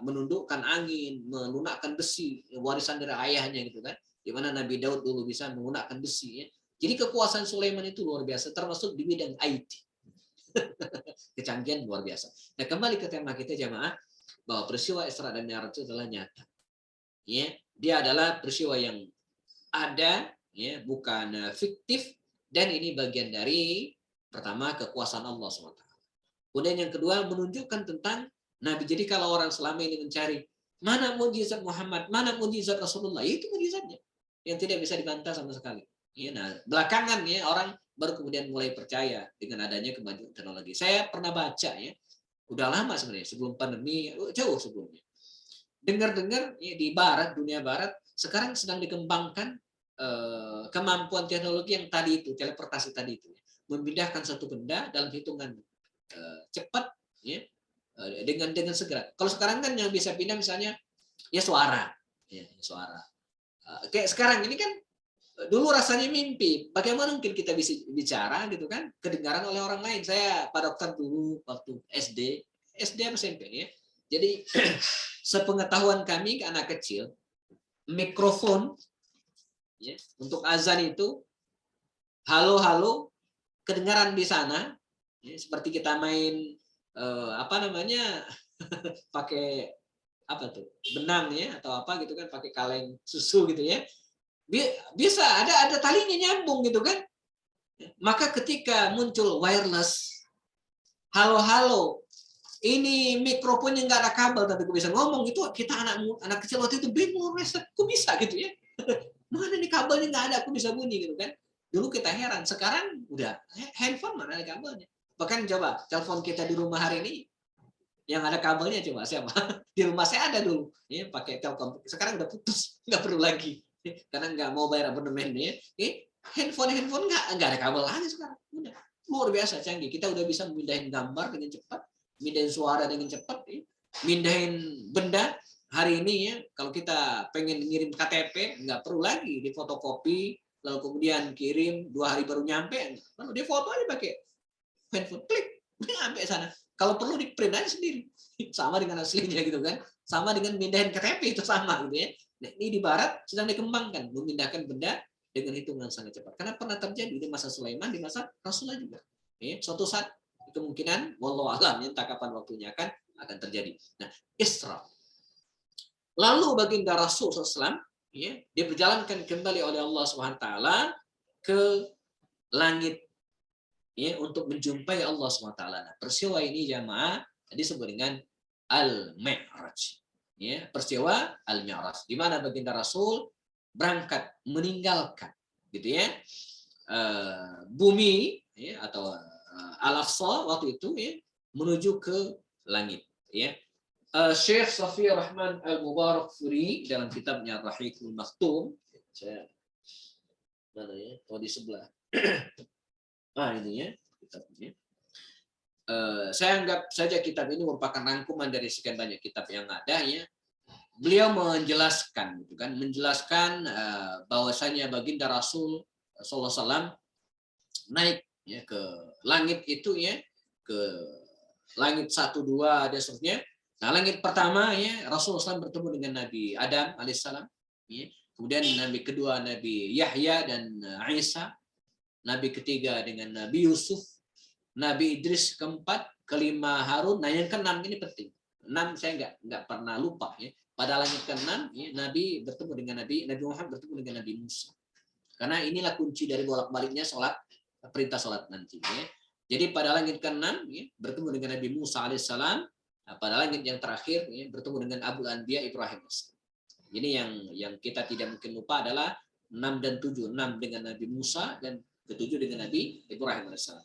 menundukkan angin, melunakkan besi, warisan dari ayahnya gitu kan. Di mana Nabi Daud dulu bisa menggunakan besi ya. Jadi kekuasaan Sulaiman itu luar biasa, termasuk di bidang IT. Kecanggihan luar biasa. Nah, kembali ke tema kita jamaah, bahwa peristiwa Isra dan Mi'raj itu adalah nyata. Ya, dia adalah peristiwa yang ada, ya, bukan fiktif, dan ini bagian dari pertama kekuasaan Allah SWT. Kemudian yang kedua menunjukkan tentang Nabi. Jadi kalau orang selama ini mencari mana mukjizat Muhammad, mana mukjizat Rasulullah, itu mukjizatnya yang tidak bisa dibantah sama sekali. Ya, nah, belakangan ya orang baru kemudian mulai percaya dengan adanya kemajuan teknologi. Saya pernah baca ya, udah lama sebenarnya sebelum pandemi, jauh sebelumnya. Dengar-dengar ya, di Barat, dunia Barat sekarang sedang dikembangkan kemampuan teknologi yang tadi itu, teleportasi tadi itu, memindahkan satu benda dalam hitungan cepat, ya, dengan segera. Kalau sekarang kan yang bisa pindah misalnya ya suara, ya, suara. Kayak sekarang ini kan dulu rasanya mimpi. Bagaimana mungkin kita bisa bicara gitu kan, kedengaran oleh orang lain. Saya Pak Dokter dulu waktu SD apa SMP ya. Jadi sepengetahuan kami ke anak kecil, mikrofon ya, untuk azan itu halo kedengaran di sana ya, seperti kita main pakai apa tuh benang ya atau apa gitu kan, pakai kaleng susu gitu ya, bisa ada talinya nyambung gitu kan. Maka ketika muncul wireless, halo ini mikrofonnya nggak ada kabel tapi gue bisa ngomong, itu kita anak kecil waktu itu bingung, kok bisa gitu ya. Mana nih kabelnya nggak ada, aku bisa bunyi gitu kan. Dulu kita heran, sekarang udah handphone mana ada kabelnya. Bahkan coba telepon kita di rumah hari ini yang ada kabelnya coba siapa? Di rumah saya ada dulu, ya pakai Telkom. Sekarang udah putus, nggak perlu lagi karena nggak mau bayar abonemen ya. Handphone nggak ada kabel lagi sekarang. Udah luar biasa canggih. Kita udah bisa mindahin gambar dengan cepat, mindahin suara dengan cepat, ya. Mindahin benda. Hari ini ya, kalau kita pengen ngirim KTP, nggak perlu lagi difotokopi, lalu kemudian kirim 2 hari baru nyampe. Lalu dia foto aja pakai handphone, klik, sampai sana. Kalau perlu di print aja sendiri, sama dengan aslinya gitu kan. Sama dengan mindahin KTP itu sama gitu ya. Nah, ini di Barat sedang dikembangkan, memindahkan benda dengan hitungan sangat cepat. Karena pernah terjadi di masa Sulaiman, di masa Rasulullah juga. Ya, suatu saat kemungkinan, wallahu a'lam, entah kapan waktunya akan terjadi. Nah, Isra. Lalu baginda Rasul SAW, ya, dia berjalankan kembali oleh Allah SWT ke langit ya, untuk menjumpai Allah SWT. Nah, peristiwa ini jamaah disebut dengan Al-Mi'raj. Ya, peristiwa Al-Mi'raj di mana baginda Rasul berangkat meninggalkan gitu ya bumi ya, atau Al-Aqsa waktu itu ya, menuju ke langit ya. Syekh Safi Rahman Al-Mubarakfuri dalam kitabnya Rahiqul Maktum, saya mana ya, oh di sebelah ini ya kitabnya. Saya anggap saja kitab ini merupakan rangkuman dari sekian banyak kitab yang ada ya. Beliau menjelaskan gitu kan, menjelaskan bahwasanya baginda Rasul sallallahu alaihi wasallam naik ya ke langit itu ya, ke langit 1 2 dan seterusnya. Nah, langit pertama ya Rasulullah SAW bertemu dengan Nabi Adam alaihissalam, ya. Kemudian Nabi kedua Nabi Yahya dan Isa, Nabi ketiga dengan Nabi Yusuf, Nabi Idris keempat, kelima Harun. Nah, yang keenam ini penting. 6 saya nggak pernah lupa ya. Pada langit ke-6 ya, Nabi bertemu dengan Nabi Muhammad bertemu dengan Nabi Musa. Karena inilah kunci dari bolak-baliknya sholat, perintah sholat nanti ya. Jadi pada langit ke-6 ya, bertemu dengan Nabi Musa alaihissalam. Nah, pada langit yang terakhir ya, bertemu dengan Abul Anbiya Ibrahim. Ini yang kita tidak mungkin lupa adalah 6 dan 7. 6 dengan Nabi Musa dan ke-7 dengan Nabi Ibrahim alaihissalam.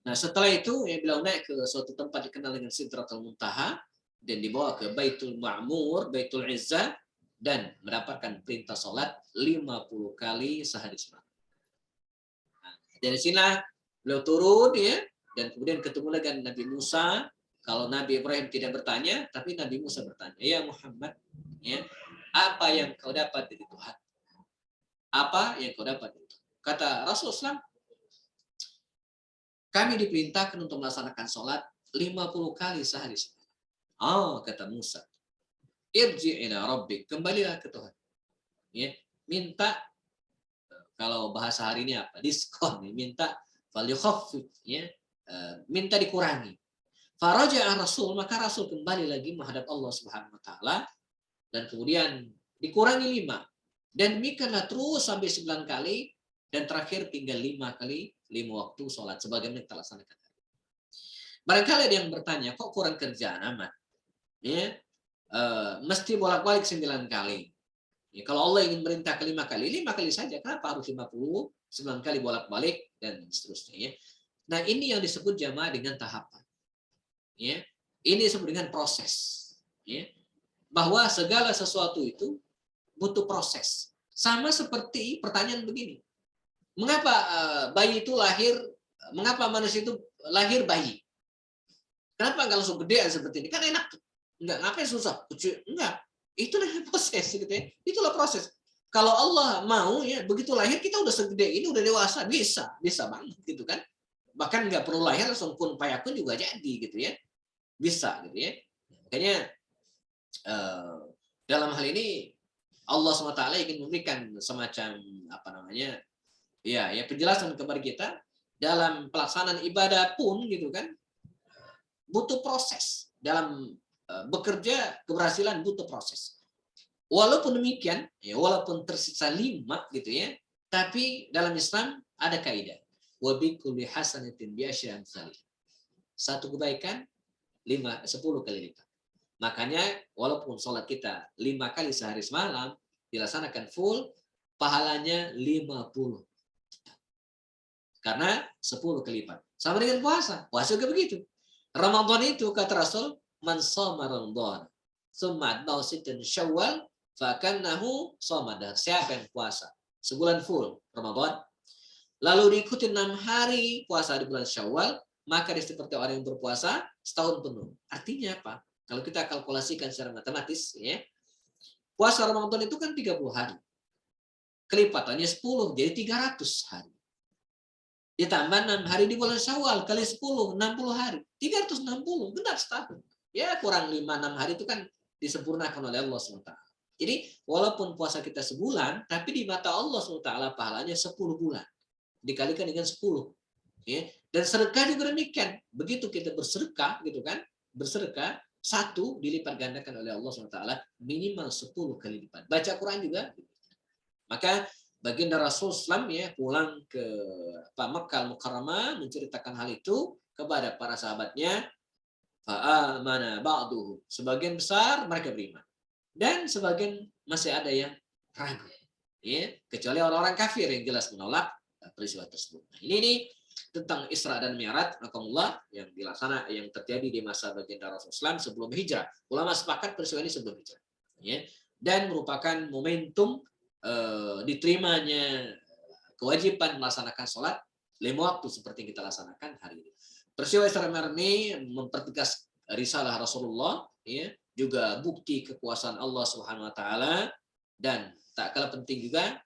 Nah, setelah itu ya, beliau naik ke suatu tempat dikenal dengan Sidratul Muntaha dan dibawa ke Baitul Ma'mur, Baitul Izzah, dan mendapatkan perintah sholat 50 kali sehari semalam. Nah, dari sini beliau turun ya, dan kemudian ketemu dengan Nabi Musa. Kalau Nabi Ibrahim tidak bertanya, tapi Nabi Musa bertanya, ya Muhammad, ya, apa yang kau dapat dari Tuhan? Apa yang kau dapat dari Tuhan? Kata Rasulullah, kami diperintahkan untuk melaksanakan sholat 50 kali sehari semalam. Oh, kata Musa, irji' ila rabbik, kembalilah ke Tuhan. Ya, minta, kalau bahasa hari ini apa? Diskon, minta falyukhaffif, ya, minta dikurangi. Faraja'a Rasul, maka Rasul kembali lagi menghadap Allah Subhanahu wa taala dan kemudian dikurangi 5. Dan demikianlah terus sampai 9 kali dan terakhir tinggal 5 kali 5 waktu sholat sebagaimana kita laksanakan. Barangkali ada yang bertanya, kok kurang kerjaan amat? Ya, mesti bolak-balik 9 kali. Ya, kalau Allah ingin merintah ke 5 kali, 5 kali saja. Kenapa harus 50? 9 kali bolak-balik dan seterusnya. Ya. Nah, ini yang disebut jamaah dengan tahapan. Ya, ini disebut dengan proses. Ya, bahwa segala sesuatu itu butuh proses. Sama seperti pertanyaan begini. Mengapa bayi itu lahir? Mengapa manusia itu lahir bayi? Kenapa nggak langsung gedean seperti ini? Kan enak. Enggak, ngapain susah? Enggak. Itulah proses gitu ya. Itulah proses. Kalau Allah mau ya begitu lahir kita udah segede ini, udah dewasa, bisa banget gitu kan. Bahkan nggak perlu lahir langsung kun fayakun juga jadi gitu ya. Bisa gitu ya. Makanya dalam hal ini Allah SWT ingin memberikan semacam apa namanya? Ya penjelasan kepada kita dalam pelaksanaan ibadah pun gitu kan butuh proses. Dalam bekerja keberhasilan butuh proses. Walaupun demikian, ya walaupun tersisa 5 gitu ya, tapi dalam Islam ada kaidah. Wa bi kulli hasanatin bi asyri amsalih. Satu kebaikan 10 kali lipat. Makanya walaupun sholat kita 5 kali sehari semalam dilaksanakan full, pahalanya 50. Karena 10 kali lipat. Sama dengan puasa. Puasa juga begitu. Ramadan itu kata Rasul, man shoma Ramadan, tsumma atba'ahu sittan Syawal, fa kannahu shoma. Siapa yang puasa sebulan full Ramadan, lalu diikuti 6 hari puasa di bulan Syawal, maka dia seperti orang yang berpuasa setahun penuh. Artinya apa? Kalau kita kalkulasikan secara matematis, ya, puasa Ramadan itu kan 30 hari. Kelipatannya 10, jadi 300 hari. Ditambah 6 hari di bulan Syawal, kali 10, 60 hari. 360, genap setahun. Ya, kurang 5-6 hari itu kan disempurnakan oleh Allah SWT. Jadi, walaupun puasa kita sebulan, tapi di mata Allah SWT pahalanya 10 bulan. Dikalikan dengan 10. Ya. Dan sedekah juga demikian. Begitu kita bersedekah, gitu kan, bersedekah, 1 dilipat gandakan oleh Allah SWT minimal 10 kali lipat. Baca Quran juga. Maka baginda Rasul SAW ya pulang ke Makkah Al-Mukarramah menceritakan hal itu kepada para sahabatnya. Fa'amana ba'duhu. Sebagian besar mereka beriman. Dan sebagian masih ada yang ragu. Ya, kecuali orang-orang kafir yang jelas menolak peristiwa tersebut. Nah, ini tentang Isra dan Mi'raj yang terjadi di masa baginda Rasulullah SAW sebelum hijrah. Ulama sepakat peristiwa ini sebelum hijrah. Ya. Dan merupakan momentum diterimanya kewajiban melaksanakan sholat 5 waktu seperti yang kita laksanakan hari ini. Peristiwa Isra Mi'raj ini mempertegas risalah Rasulullah, ya, juga bukti kekuasaan Allah Subhanahu wa taala, dan tak kalah penting juga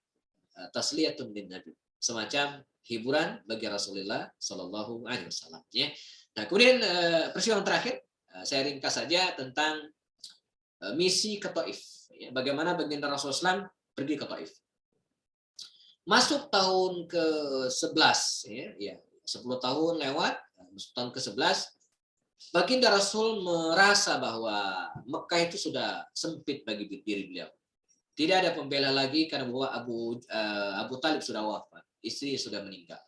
tasliyatun lin nabi. semacam hiburan bagi Rasulullah Shallallahu Alaihi Wasallam. Ya. Nah, kemudian peristiwa yang terakhir saya ringkas saja tentang misi ke Taif. Ya, bagaimana baginda Rasulullah SAW pergi ke Taif. Masuk tahun ke-11, ya, 10 tahun lewat, masuk tahun ke-11, baginda Rasul merasa bahwa Mekah itu sudah sempit bagi diri beliau. Tidak ada pembela lagi karena bahwa Abu Talib sudah wafat, istri sudah meninggal.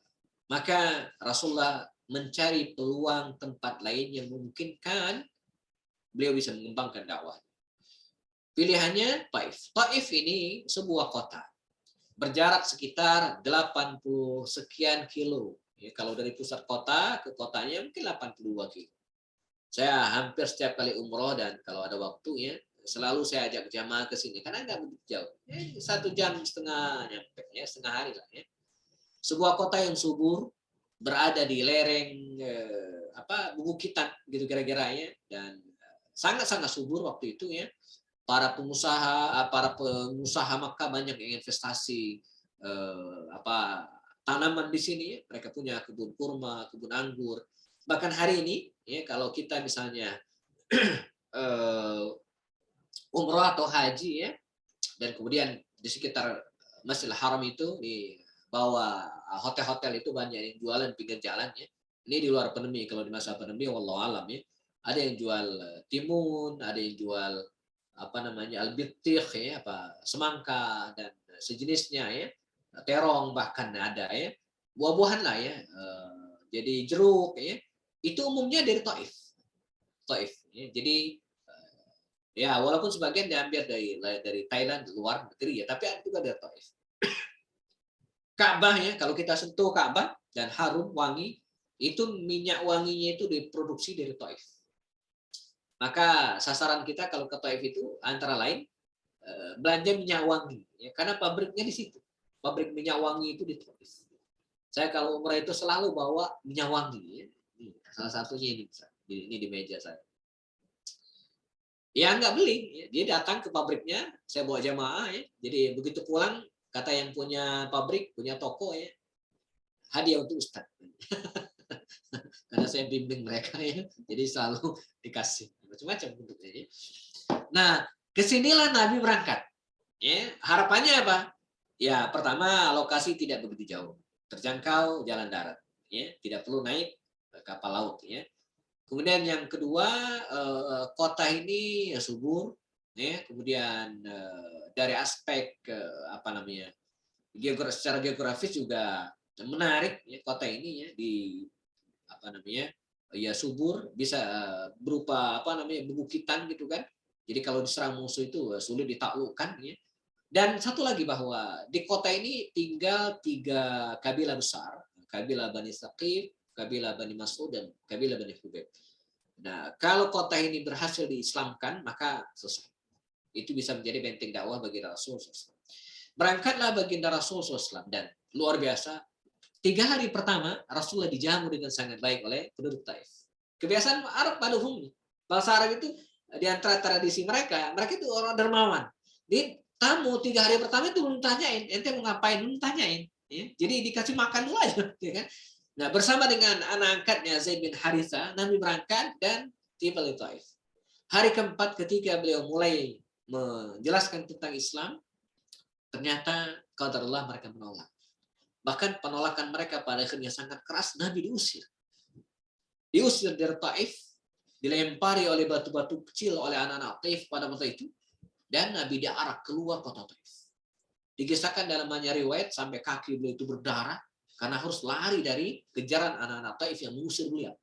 Maka Rasulullah mencari peluang tempat lain yang memungkinkan beliau bisa mengembangkan dakwah. Pilihannya Taif. Taif ini sebuah kota. Berjarak sekitar 80 sekian kilo. Ya, kalau dari pusat kota ke kotanya mungkin 82 kilo. Saya hampir setiap kali umroh dan kalau ada waktu ya, selalu saya ajak jamaah ke sini karena nggak begitu jauh. 1,5 jam nyampe, ya, setengah hari lah. Ya. Sebuah kota yang subur, berada di lereng Bubukitan gitu kira-kira ya, dan sangat-sangat subur waktu itu ya. Para pengusaha Makkah banyak yang investasi tanaman di sini. Mereka punya kebun kurma, kebun anggur. Bahkan hari ini, ya kalau kita misalnya umroh atau haji ya, dan kemudian di sekitar Masjidil Haram itu di bawah hotel-hotel itu banyak yang jualan pinggir jalan ya. Ini di luar pandemi. Kalau di masa pandemi, wallahu alam ya, ada yang jual timun, ada yang jual albitih ya, semangka dan sejenisnya ya, terong bahkan ada ya, buah-buahan lah ya, jadi jeruk ya, itu umumnya dari Taif ya. Jadi ya walaupun sebagian diambil dari Thailand luar negeri ya, tapi ada juga dari Taif. Ka'bah ya, kalau kita sentuh Ka'bah dan harum wangi, itu minyak wanginya itu diproduksi dari Taif. Maka sasaran kita kalau ke Taif itu antara lain belanja minyak wangi, ya, karena pabriknya di situ. Pabrik minyak wangi itu di Taif. Saya kalau umrah itu selalu bawa minyak wangi. Ya. Ini, salah satunya ini di meja saya. Ya nggak beli, ya. Dia datang ke pabriknya, saya bawa jamaah ya. Jadi begitu pulang kata yang punya pabrik, punya toko ya, hadiah untuk Ustadz. Karena saya bimbing mereka ya, jadi selalu dikasih macam-macam bentuknya. Ya. Nah, kesinilah Nabi berangkat. Ya, harapannya apa? Ya, pertama lokasi tidak begitu jauh, terjangkau jalan darat. Ya, tidak perlu naik kapal laut. Ya. Kemudian yang kedua, kota ini subur. Ya, kemudian dari aspek secara geografis juga menarik. Ya, kota ini ya subur, bisa berupa bebukitan gitu kan. Jadi kalau diserang musuh itu sulit ditaklukkan ya. Dan satu lagi bahwa di kota ini tinggal 3 kabilah besar, kabilah Bani Saqif, kabilah Bani Mas'ud dan kabilah Bani Hubayb. Nah, kalau kota ini berhasil diislamkan maka selesai. Itu bisa menjadi benteng dakwah bagi Rasulullah SAW. Berangkatlah baginda Rasulullah SAW dan luar biasa. 3 hari pertama Rasulullah dijamu dengan sangat baik oleh penduduk Taif. Kebiasaan Arab pada umumnya. Bangsa Arab itu di antara tradisi mereka itu orang dermawan. Di tamu 3 hari pertama itu belum tanyain, ente mau ngapain, belum tanyain. Ya. Jadi dikasih makan dulu aja. Ya kan? Nah, bersama dengan anak angkatnya Zaid bin Haritha, Nabi berangkat dan tiba di Taif. Hari keempat ketika beliau mulai menjelaskan tentang Islam, ternyata qadarullah mereka menolak. Bahkan penolakan mereka pada akhirnya sangat keras, Nabi diusir. Diusir dari Taif, dilempari oleh batu-batu kecil oleh anak-anak Taif pada masa itu, dan Nabi diarak keluar kota Taif. Dikisahkan dalam banyak riwayat sampai kaki beliau itu berdarah, karena harus lari dari kejaran anak-anak Taif yang mengusir beliau.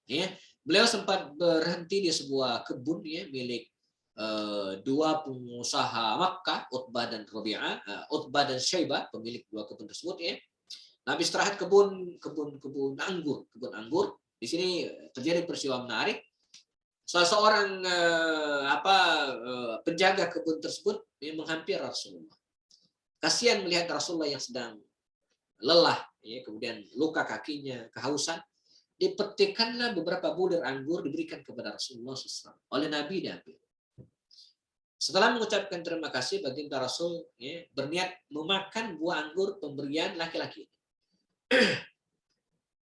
Ya, beliau sempat berhenti di sebuah kebun ya, milik 2 pengusaha Makkah, Utbah dan Rabi'ah, Utbah dan Syaibah, pemilik 2 kebun tersebut ya. Nabi istirahat kebun anggur. Di sini terjadi peristiwa menarik. Salah seorang penjaga kebun tersebut menghampiri Rasulullah. Kasihan melihat Rasulullah yang sedang lelah, ya, kemudian luka kakinya, kehausan. Dipetikkanlah beberapa bulir anggur diberikan kepada Rasulullah SAW oleh Nabi diambil. Setelah mengucapkan terima kasih, baginda Rasul ya, berniat memakan buah anggur pemberian laki-laki.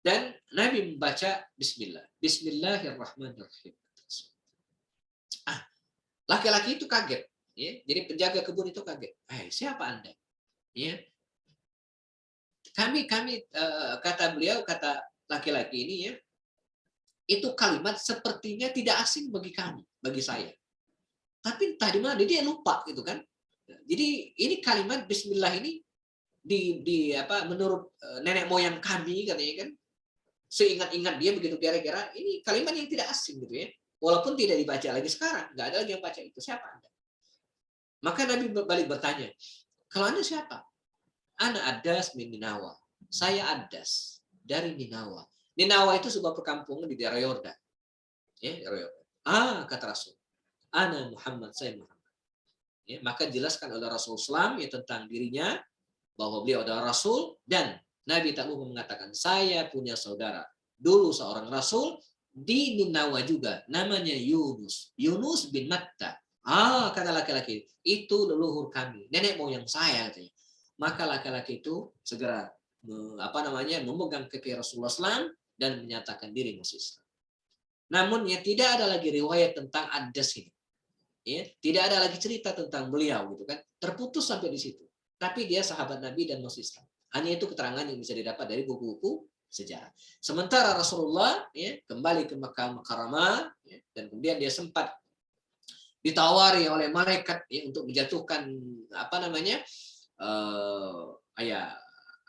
Dan Nabi membaca Bismillah. Bismillahirrahmanirrahim. Laki-laki itu kaget. Ya. Jadi penjaga kebun itu kaget. Siapa Anda? Ya. Kami kata beliau, kata laki-laki ini ya, itu kalimat sepertinya tidak asing bagi kami, bagi saya. Tapi entah di mana dia lupa gitu kan. Jadi ini kalimat Bismillah ini menurut nenek moyang kami katanya kan, seingat-ingat dia begitu kira-kira ini kalimat yang tidak asing gitu ya. Walaupun tidak dibaca lagi sekarang, nggak ada lagi yang baca itu. Siapa Anda? Maka Nabi balik bertanya, kalau Anda siapa? Ana Adas min Ninawa. Saya Adas dari Ninawa. Ninawa itu sebuah perkampungan di daerah Yordan. Ya, Yordan. Kata Rasul. Ana Muhammad, saya Muhammad. Ya, maka jelaskan oleh Rasul Islam ya, tentang dirinya bahwa beliau adalah Rasul, dan Nabi tak lupa mengatakan, saya punya saudara. Dulu seorang Rasul di Ninawa juga, namanya Yunus. Yunus bin Matta. Kata laki-laki, itu leluhur kami, nenek moyang saya katanya. Maka laki-laki itu segera memegang kaki Rasulullah SAW dan menyatakan diri masuk Islam. Namun ya tidak ada lagi riwayat tentang Adas ini. Ya, tidak ada lagi cerita tentang beliau gitu kan. Terputus sampai di situ. Tapi dia sahabat Nabi dan masuk Islam. Hanya itu keterangan yang bisa didapat dari buku-buku sejarah. Sementara Rasulullah ya, kembali ke Makkah Mukarramah ya, dan kemudian dia sempat ditawari oleh malaikat ya, untuk menjatuhkan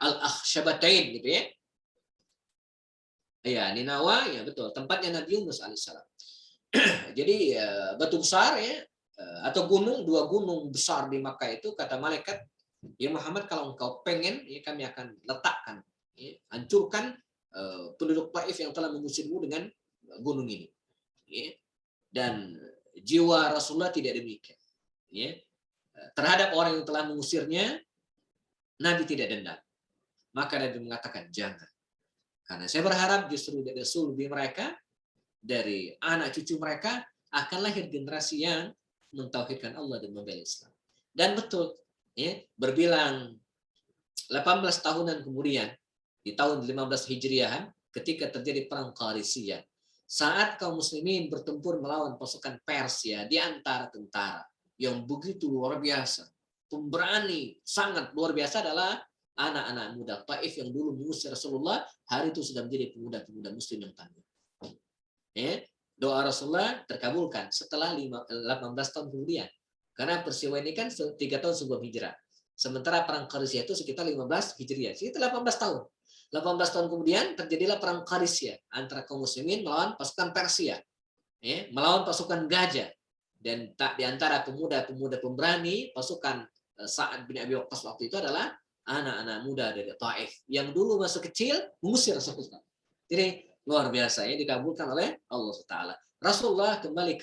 al-akhsyabatain gitu ya. Ya, Ninawa ya betul, tempatnya Nabi Yunus alaihissalam. Jadi batu besar ya, atau dua gunung besar di Makkah itu, kata malaikat, ya Muhammad, kalau engkau pengen ya kami akan letakkan ya, hancurkan penduduk Taif yang telah mengusirmu dengan gunung ini. Ya. Dan jiwa Rasulullah tidak demikian. Ya. Terhadap orang yang telah mengusirnya, Nabi tidak dendam. Maka Nabi mengatakan jangan. Karena saya berharap justru dari sulbi mereka, dari anak cucu mereka, akan lahir generasi yang mentauhidkan Allah dan membela Islam. Dan betul, ya, berbilang 18 tahunan kemudian, di tahun 15 Hijriahan, ketika terjadi perang Qadisiyah, saat kaum muslimin bertempur melawan pasukan Persia di antara tentara yang begitu luar biasa, pemberani sangat luar biasa adalah anak-anak muda Taif yang dulu mengusir Rasulullah, hari itu sudah menjadi pemuda-pemuda muslim yang tangguh. Ya, doa Rasulullah terkabulkan setelah 18 tahun kemudian. Karena peristiwa ini kan 3 tahun sebelum hijrah. Sementara perang Qadisiyah itu sekitar 15 Hijriah. Sekitar 18 tahun. 18 tahun kemudian terjadilah perang Qadisiyah antara kaum muslimin melawan pasukan Persia. Ya, melawan pasukan Gajah. Dan tak di antara pemuda-pemuda pemberani pasukan Sa'ad bin Abi Waqqas waktu itu adalah anak-anak muda dari Taif yang dulu masih kecil mengusir Rasulullah. Jadi luar biasa ya, dikabulkan oleh Allah Taala. Rasulullah kembali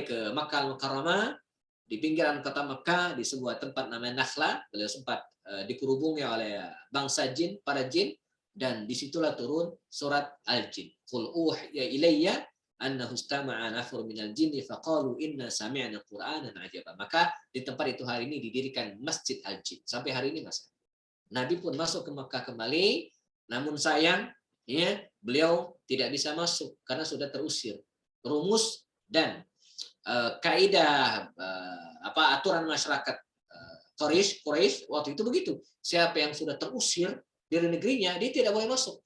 ke Makkah Mukarramah, di pinggiran kota Makkah di sebuah tempat namanya Nakhla. Beliau sempat dikerubungi oleh bangsa jin, para jin, dan disitulah turun surat Al-Jin. Qul uhiya ilayya annahu istama'a nafar minal jinni faqalu inna sami'na qur'anan ajaba. Maka di tempat itu hari ini didirikan Masjid Al-Jin. Sampai hari ini masih. Nabi pun masuk ke Makkah kembali, namun sayang ya, beliau tidak bisa masuk karena sudah terusir. Rumus dan kaidah aturan masyarakat Quraisy waktu itu begitu. Siapa yang sudah terusir dari negerinya, dia tidak boleh masuk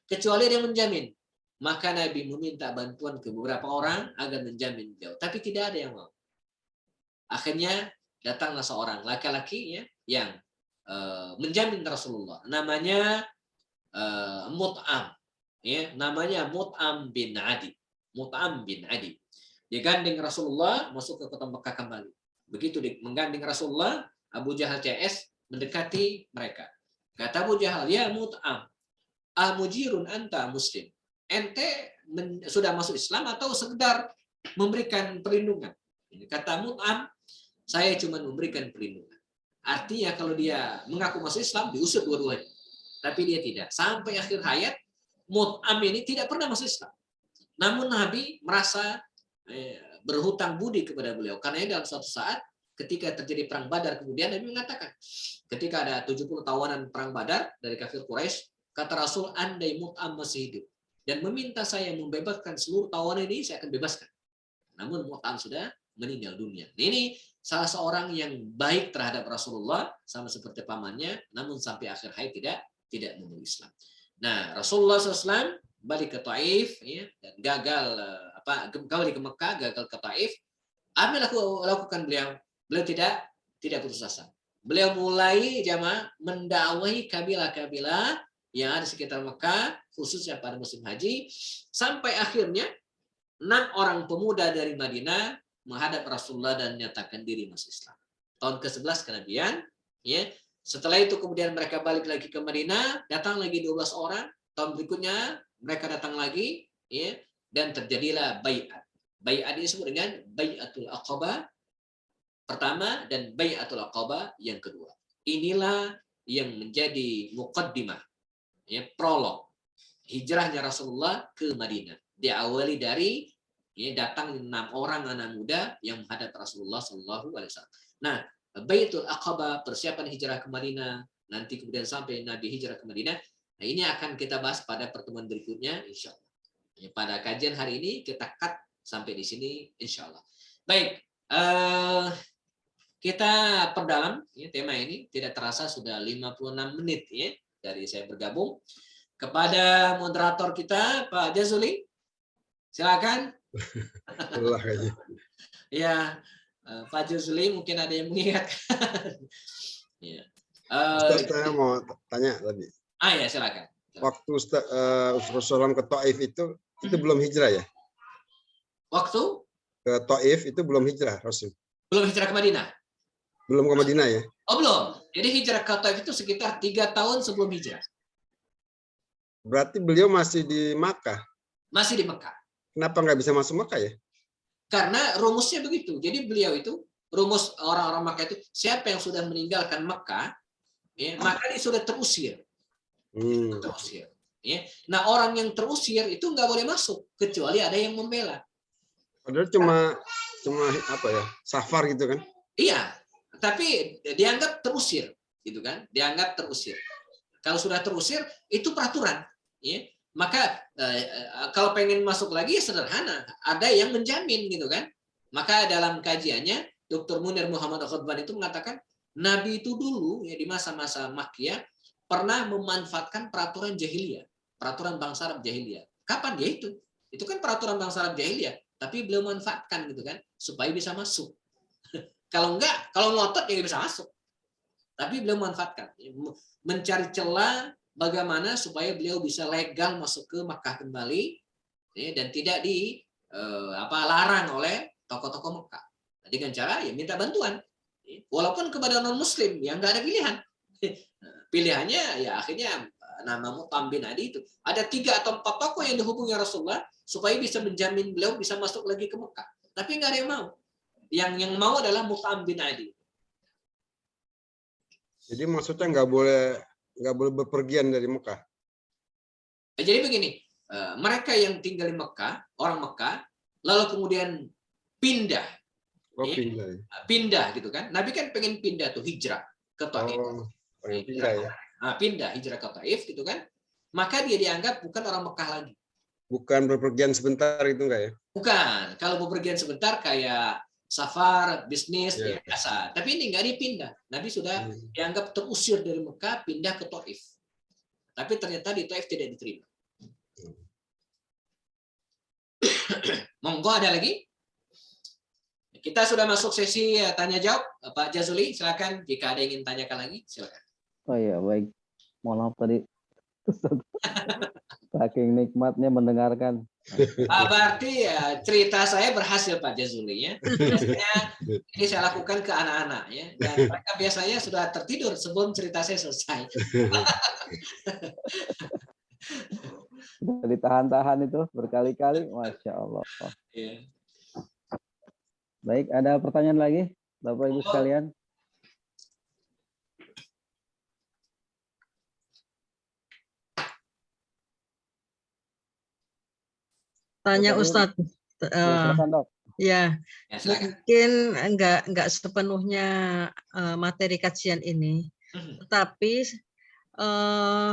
kecuali dia menjamin. Maka Nabi meminta bantuan ke beberapa orang agar menjamin beliau, tapi tidak ada yang mau. Akhirnya datanglah seorang laki-laki ya, yang menjamin Rasulullah. Namanya Mut'am, ya, namanya Mut'am bin Adi. Mut'am bin Adi. Dia gandeng Rasulullah masuk ke kota Mekah kembali. Begitu menggandeng Rasulullah, Abu Jahal CS mendekati mereka. Kata Abu Jahal, ya Mut'am, amujirun anta muslim. Ente sudah masuk Islam atau sekedar memberikan perlindungan? Kata Mut'am, saya cuma memberikan perlindungan. Artinya kalau dia mengaku masuk Islam, diusir dua-duanya. Tapi dia tidak. Sampai akhir hayat, Mut'am ini tidak pernah masuk Islam. Namun Nabi merasa berhutang budi kepada beliau. Karena dalam suatu saat, ketika terjadi perang Badar, kemudian Nabi mengatakan, ketika ada 70 tawanan perang Badar dari kafir Quraisy, kata Rasul, andai Mut'am masih hidup dan meminta saya membebaskan seluruh tawanan ini, saya akan bebaskan. Namun Mut'am sudah meninggal dunia. Ini salah seorang yang baik terhadap Rasulullah, sama seperti pamannya, namun sampai akhir hayat tidak memeluk Islam. Nah, Rasulullah SAW balik ke Taif, ya, dan gagal kembali ke Mekah, gagal ke Taif. Apa yang lakukan beliau? Beliau tidak putus asa. Beliau mulai jamaah mendakwahi kabilah-kabilah yang ada di sekitar Mekah, khususnya pada musim haji, sampai akhirnya 6 orang pemuda dari Madinah menghadap Rasulullah dan menyatakan diri masuk Islam. Tahun ke-11 kenabian, ya. Setelah itu kemudian mereka balik lagi ke Madinah, datang lagi 12 orang. Tahun berikutnya mereka datang lagi, ya, dan terjadilah bai'at. Bai'at disebut dengan Bai'atul Aqabah pertama dan Bai'atul Aqabah yang kedua. Inilah yang menjadi muqaddimah, ya, prolog hijrahnya Rasulullah ke Madinah. Diawali dari, ya, datang 6 orang anak muda yang menghadap Rasulullah Shallallahu Alaihi Wasallam. Nah, Baitul Aqabah, persiapan hijrah ke Madinah, nanti kemudian sampai Nabi hijrah ke Madinah. Nah, ini akan kita bahas pada pertemuan berikutnya, insya Allah. Ya, pada kajian hari ini kita cut sampai di sini, insya Allah. Baik, kita perdalam, ya, tema ini. Tidak terasa sudah 56 menit, ya, dari saya bergabung. Kepada moderator kita, Pak Jazuli, silakan. Allah kayaknya. Ya, Pak Jazuli mungkin ada yang mengingatkan. Ya. Ustaz, saya mau tanya tadi. Ya, silakan. Waktu Rasulullah ke Taif itu belum hijrah ya? Waktu ke Taif itu belum hijrah Rasul. Belum hijrah ke Madinah. Belum ke Madinah ya? Oh, belum. Jadi hijrah ke Taif itu sekitar 3 tahun sebelum hijrah. Berarti beliau masih di Makkah. Masih di Mekah. Kenapa nggak bisa masuk Makkah ya? Karena rumusnya begitu. Jadi beliau itu, rumus orang-orang Makkah itu, siapa yang sudah meninggalkan Mekah, ya, maka dia sudah terusir. Terusir. Ya. Nah, orang yang terusir itu nggak boleh masuk kecuali ada yang membela. Padahal cuma apa ya, safar gitu kan? Iya, tapi dianggap terusir, gitu kan? Dianggap terusir. Kalau sudah terusir itu peraturan, ya. Maka kalau pengen masuk lagi sederhana, ada yang menjamin, gitu kan? Maka dalam kajiannya Dr. Munir Muhammad Al-Khudban itu mengatakan Nabi itu dulu, ya, di masa-masa Makkiyah pernah memanfaatkan peraturan jahiliyah, peraturan bangsa Arab jahiliyah. Kapan dia itu? Itu kan peraturan bangsa Arab jahiliyah, tapi beliau manfaatkan, gitu kan, supaya bisa masuk. Kalau enggak, kalau ngotot ya bisa masuk. Tapi beliau manfaatkan, mencari celah bagaimana supaya beliau bisa legal masuk ke Makkah kembali, ya, dan tidak larang oleh tokoh-tokoh Makkah. Dengan cara ya minta bantuan, walaupun kepada non Muslim yang nggak ada pilihan. Pilihannya ya akhirnya nama Mut'am bin Adi itu ada 3 atau 4 tokoh yang dihubungi Rasulullah supaya bisa menjamin beliau bisa masuk lagi ke Mekah. Tapi nggak ada yang mau. Yang mau adalah Mut'am bin Adi. Jadi maksudnya nggak boleh berpergian dari Mekah. Jadi begini, mereka yang tinggal di Mekah, orang Mekah, lalu kemudian pindah, pindah gitu kan? Nabi kan pengen pindah tuh, hijrah ke Taif. Pindah ya. Pindah hijrah ke Taif gitu kan? Maka dia dianggap bukan orang Mekah lagi. Bukan berpergian sebentar itu enggak ya? Bukan. Kalau berpergian sebentar kayak safar, bisnis, ya biasa. Tapi ini nggak dipindah. Nabi sudah dianggap terusir dari Mekah, pindah ke Taif. Tapi ternyata di Taif tidak diterima. Monggo, ada lagi? Kita sudah masuk sesi tanya jawab. Pak Jazuli, silakan. Jika ada yang ingin tanyakan lagi, silakan. Oh iya, baik. Mohon maaf tadi. Saking nikmatnya mendengarkan. Berarti ya, cerita saya berhasil, Pak Jazuli, ya. Biasanya ini saya lakukan ke anak-anak, ya, dan mereka biasanya sudah tertidur sebelum cerita saya selesai. Sudah ditahan-tahan itu berkali-kali, Masya Allah. Ya. Baik, ada pertanyaan lagi, Bapak Ibu sekalian? Tanya Ustadz, Silakan, Dok. Ya, Ya, silakan. mungkin enggak sepenuhnya materi kajian ini, tetapi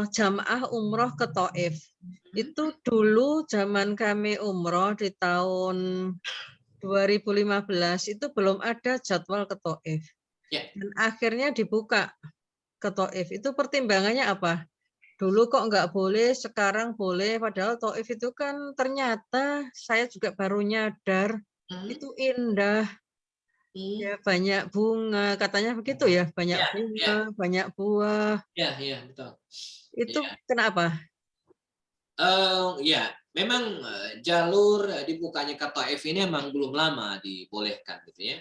jamaah umroh ke Taif itu dulu zaman kami umroh di tahun 2015 itu belum ada jadwal ke Taif. Ya. Dan akhirnya dibuka ke Taif. Itu pertimbangannya apa? Dulu kok nggak boleh, sekarang boleh. Padahal Taif itu kan ternyata saya juga baru nyadar itu indah. Ya, banyak bunga, katanya begitu ya, banyak Ya, bunga, ya, banyak buah. ya, betul. Itu Ya. kenapa? Ya, memang jalur dibukanya ke Taif ini memang belum lama dibolehkan gitu ya.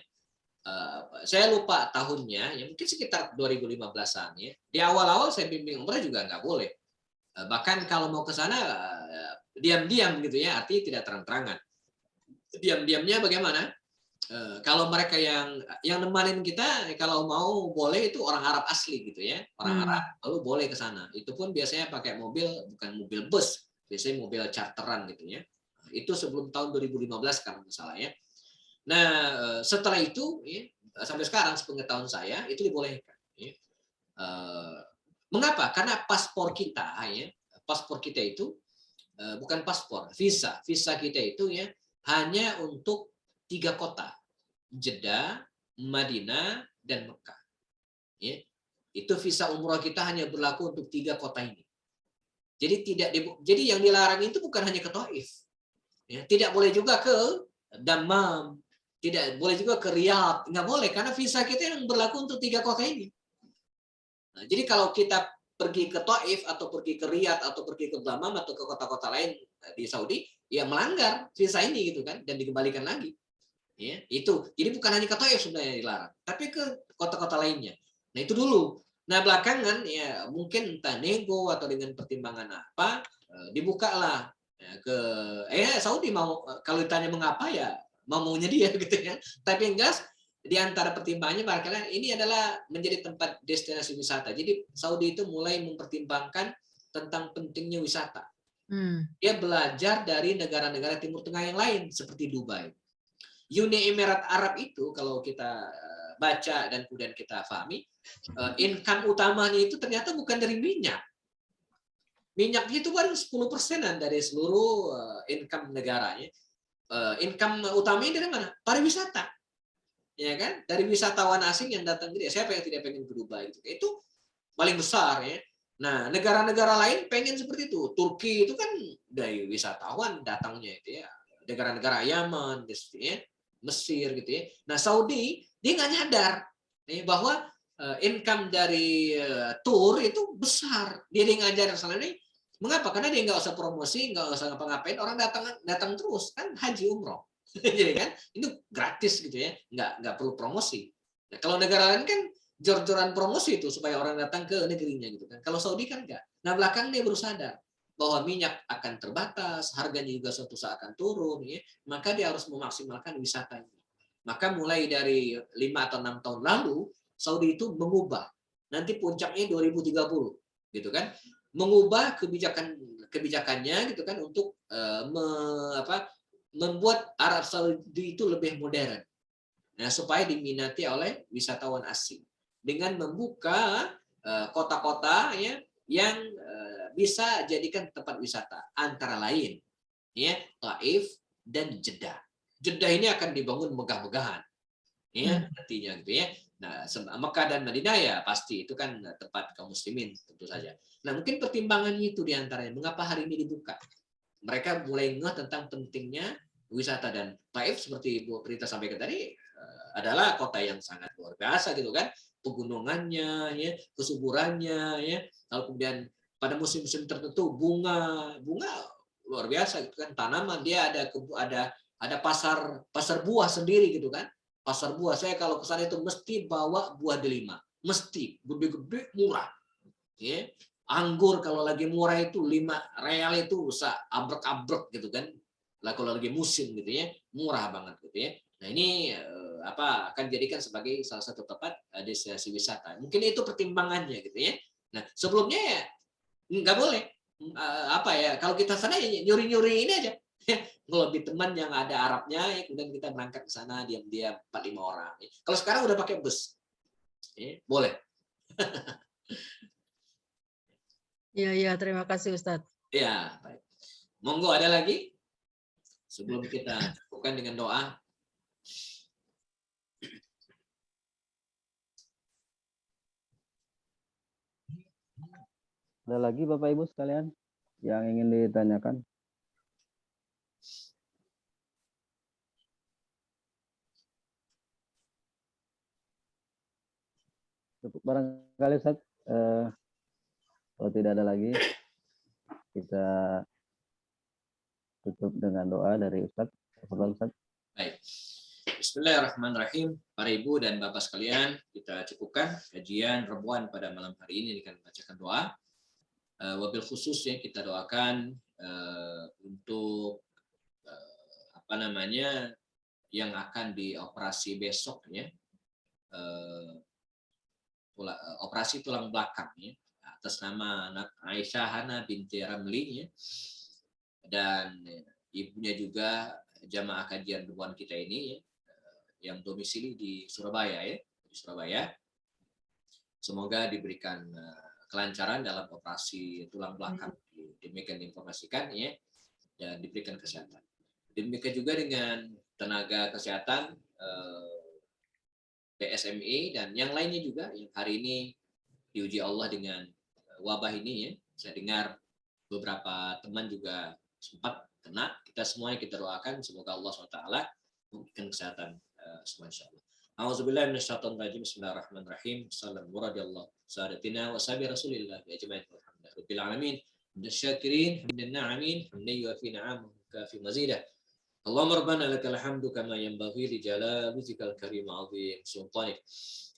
Saya lupa tahunnya, ya mungkin sekitar 2015-an ya. Di awal-awal saya bimbing umrah juga nggak boleh. Bahkan kalau mau ke sana diam-diam gitu ya, artinya tidak terang-terangan. Diam-diamnya bagaimana? Kalau mereka yang nemanin kita, kalau mau boleh itu orang Arab asli gitu ya, orang Arab, lalu boleh ke sana. Itu pun biasanya pakai mobil, bukan mobil bus, biasanya mobil charteran gitu ya. Itu sebelum tahun 2015 kalau nggak salah ya. Nah, setelah itu ya, sampai sekarang sepengetahuan saya itu dibolehkan. Ya. Mengapa? Karena paspor kita ya, paspor kita itu bukan paspor, visa kita itu ya hanya untuk 3 kota, Jeddah, Madinah, dan Mekah. Ya. Itu visa umroh kita hanya berlaku untuk 3 kota ini. Jadi yang dilarang itu bukan hanya ke Taif. Ya, tidak boleh juga ke Dammam, tidak boleh juga ke Riyadh, nggak boleh karena visa kita yang berlaku untuk 3 kota ini. Nah, jadi kalau kita pergi ke Taif atau pergi ke Riyadh atau pergi ke Dammam atau ke kota-kota lain di Saudi, ya melanggar visa ini gitu kan dan dikembalikan lagi. Ya, itu. Jadi bukan hanya ke Taif sebenarnya yang dilarang, tapi ke kota-kota lainnya. Nah, itu dulu. Nah, belakangan ya mungkin entah nego atau dengan pertimbangan apa, dibukalah ya, ke Saudi mau kalau ditanya mengapa ya maunya dia gitu ya. Tapi yang jelas di antara pertimbangannya barangkali ini adalah menjadi tempat destinasi wisata. Jadi Saudi itu mulai mempertimbangkan tentang pentingnya wisata. Dia belajar dari negara-negara Timur Tengah yang lain seperti Dubai. Uni Emirat Arab itu kalau kita baca dan kemudian kita pahami, income utamanya itu ternyata bukan dari minyak. Minyak itu baru 10%-an dari seluruh income negaranya. Income utamanya dari mana? Pariwisata. Ya kan? Dari wisatawan asing yang datang ke dia. Siapa yang tidak pengen ke Dubai gitu. Itu paling besar ya. Nah, negara-negara lain pengen seperti itu. Turki itu kan dari wisatawan datangnya itu ya. Negara-negara Yaman, ya. Mesir gitu ya. Nah, Saudi dia nggak nyadar bahwa income dari tour itu besar. Dia ngajar selama ini. Mengapa? Karena dia nggak usah promosi, nggak usah ngapa-ngapain, orang datang terus kan haji umroh. Jadi kan itu gratis gitu ya, nggak perlu promosi. Nah, kalau negara lain kan jor-joran promosi itu supaya orang datang ke negerinya gitu kan. Kalau Saudi kan enggak. Nah, belakang dia baru sadar bahwa minyak akan terbatas, harganya juga suatu saat akan turun ya, maka dia harus memaksimalkan wisata ini. Maka mulai dari 5 atau 6 tahun lalu Saudi itu mengubah. Nanti puncaknya 2030 gitu kan. Mengubah kebijakannya gitu kan untuk membuat Arab Saudi itu lebih modern. Nah, supaya diminati oleh wisatawan asing dengan membuka kota-kota ya yang bisa jadikan tempat wisata antara lain ya Taif dan Jeddah. Jeddah ini akan dibangun megah-megahan ya nantinya gitu ya. Nah, Mekah dan Madinah ya pasti itu kan tempat kaum muslimin tentu saja. Nah, mungkin pertimbangannya itu diantaranya mengapa hari ini dibuka. Mereka mulai ngeh tentang pentingnya wisata dan Taif seperti Ibu Prita sampaikan tadi adalah kota yang sangat luar biasa gitu kan, pegunungannya ya, kesuburannya ya, lalu kemudian pada musim-musim tertentu bunga luar biasa gitu kan, tanaman dia ada pasar buah sendiri gitu kan, pasar buah. Saya kalau ke sana itu mesti bawa buah delima, mesti gede-gede murah ya. Anggur kalau lagi murah itu 5 real itu bisa abrek-abrek gitu kan. Lah kalau lagi musim gitu ya, murah banget gitu ya. Nah, ini akan dijadikan sebagai salah satu tempat destinasi wisata. Mungkin itu pertimbangannya gitu ya. Nah, sebelumnya ya nggak boleh kalau kita sana ya nyuri-nyuri ini aja. ngelobi teman yang ada Arabnya, ya, kemudian kita berangkat ke sana diam-diam 4-5 orang. Ya. Kalau sekarang udah pakai bus, ya, boleh. Iya, terima kasih Ustadz. Ya, baik. Monggo ada lagi sebelum kita cukupkan dengan doa. Ada lagi Bapak Ibu sekalian yang ingin ditanyakan? Cukup barangkali Ustaz. Kalau tidak ada lagi, kita tutup dengan doa dari Ustaz. Baik. Bismillahirrahmanirrahim. Para ibu dan bapak sekalian, kita cukupkan kajian rebuan pada malam hari ini dengan membacakan doa. Wabil khususnya kita doakan untuk yang akan dioperasi besok ya, operasi tulang belakang ya, atas nama anak Aisyah Hana binti Ramli ya, dan ibunya juga jamaah kajian rebuan kita ini ya, yang domisili di Surabaya ya, di Surabaya. Semoga diberikan kelancaran dalam operasi tulang belakang, demikian diinformasikan ya, dan diberikan kesehatan. Demikian juga dengan tenaga kesehatan PSMI dan yang lainnya juga yang hari ini diuji Allah dengan wabah ini ya. Saya dengar beberapa teman juga sempat kena. Kita semuanya kita doakan semoga Allah SWT memberikan kesehatan semua insyaallah. A'udzubillahi minasyaitonir rajim. Bismillahirrahmanirrahim. Sallallahu radhiyallahu sadatina wa sabi Rasulillah ya jama'at rabbil alamin. Syakirin hamdan na'amin hamdan yuafi na'amahu kafi mazidah. Allahumma rabbana lakal hamdu kama yanbaghi li jalali wajhikal karim 'azim sultanik.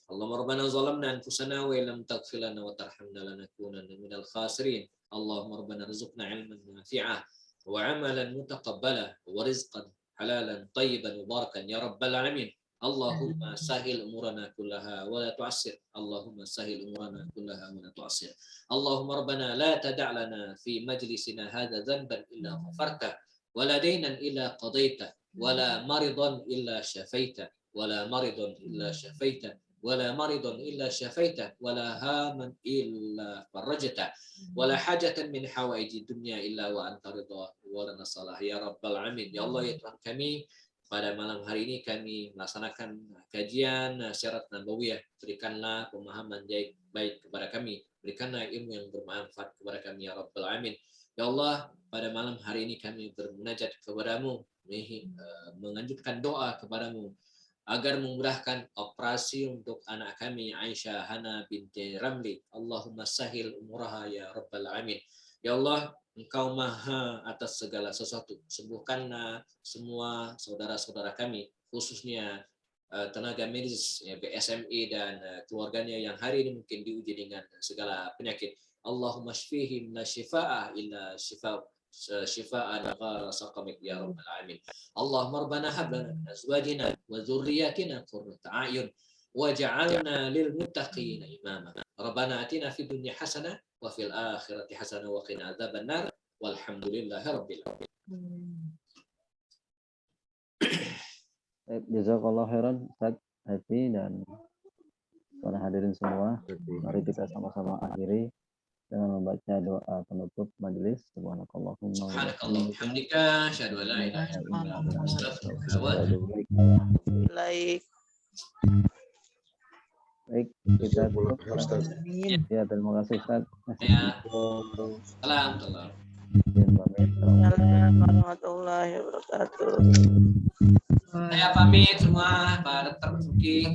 Allahumma rabbana zalamna anfusana wa illam taghfir lana wa tarhamna lanakunanna minal khasirin. Allahumma rabbana rizqna 'ilman nafi'ah wa 'amalan mutaqabbala wa rizqan halalan tayyiban mubarakan ya rabbal alamin. Allahumma sahil umurana kullaha wa la tu'assir. Allahumma sahil umurana kullaha wa la tu'assir. Allahumma rabbana la tada' lana fi majlisina hadha dhanban illa ghafarta wa la daynan illa qadaita wa la maridan illa shafaita wa la maridan illa shafaita wa la maridan illa shafaita wa la haman illa farajta wa la hajatan min hawaiji dunya illa wa anta ridha wa lana salah ya rabbal alamin. Ya Allah ya Tuhan kami, pada malam hari ini kami melaksanakan kajian syarat nabawiyah. Berikanlah pemahaman baik kepada kami. Berikanlah ilmu yang bermanfaat kepada kami ya Rabbal Alamin. Ya Allah, pada malam hari ini kami bermunajat kepadamu, menganjurkan doa kepadamu agar memudahkan operasi untuk anak kami Aisyah Hana binti Ramli. Allahumma sahil umuraha ya Rabbal Alamin. Ya Allah, Engkau maha atas segala sesuatu. Sembuhkanlah semua saudara-saudara kami, khususnya tenaga medis ya, BSMI dan keluarganya yang hari ini mungkin diuji dengan segala penyakit. Allahumma shfihim la shifaa illa shifaan ghara saqamik ya rabbal alamin. Allahumma rabbana hab lana min azwajina wa dhurriyyatina qurrata a'yun waj'alna lil muttaqina imama. Rabbana atina fid dunya hasanah wa fil akhirati hasanah wa qina adzabannar walhamdulillahi rabbil alamin. Jazakallahu khairan Ustaz Hafi dan para hadirin semua. Mari kita sama-sama akhiri dengan membaca doa penutup majelis. Subhanakallahumma wa bihamdika asyhadu an la ilaha illa anta astaghfiruka wa atubu ilaik. Baik, kita tutup. Ya, terima kasih Ustaz. Ya. Salam. Assalamualaikum warahmatullahi wabarakatuh. Saya pamit semua, Pak Dr. Suki.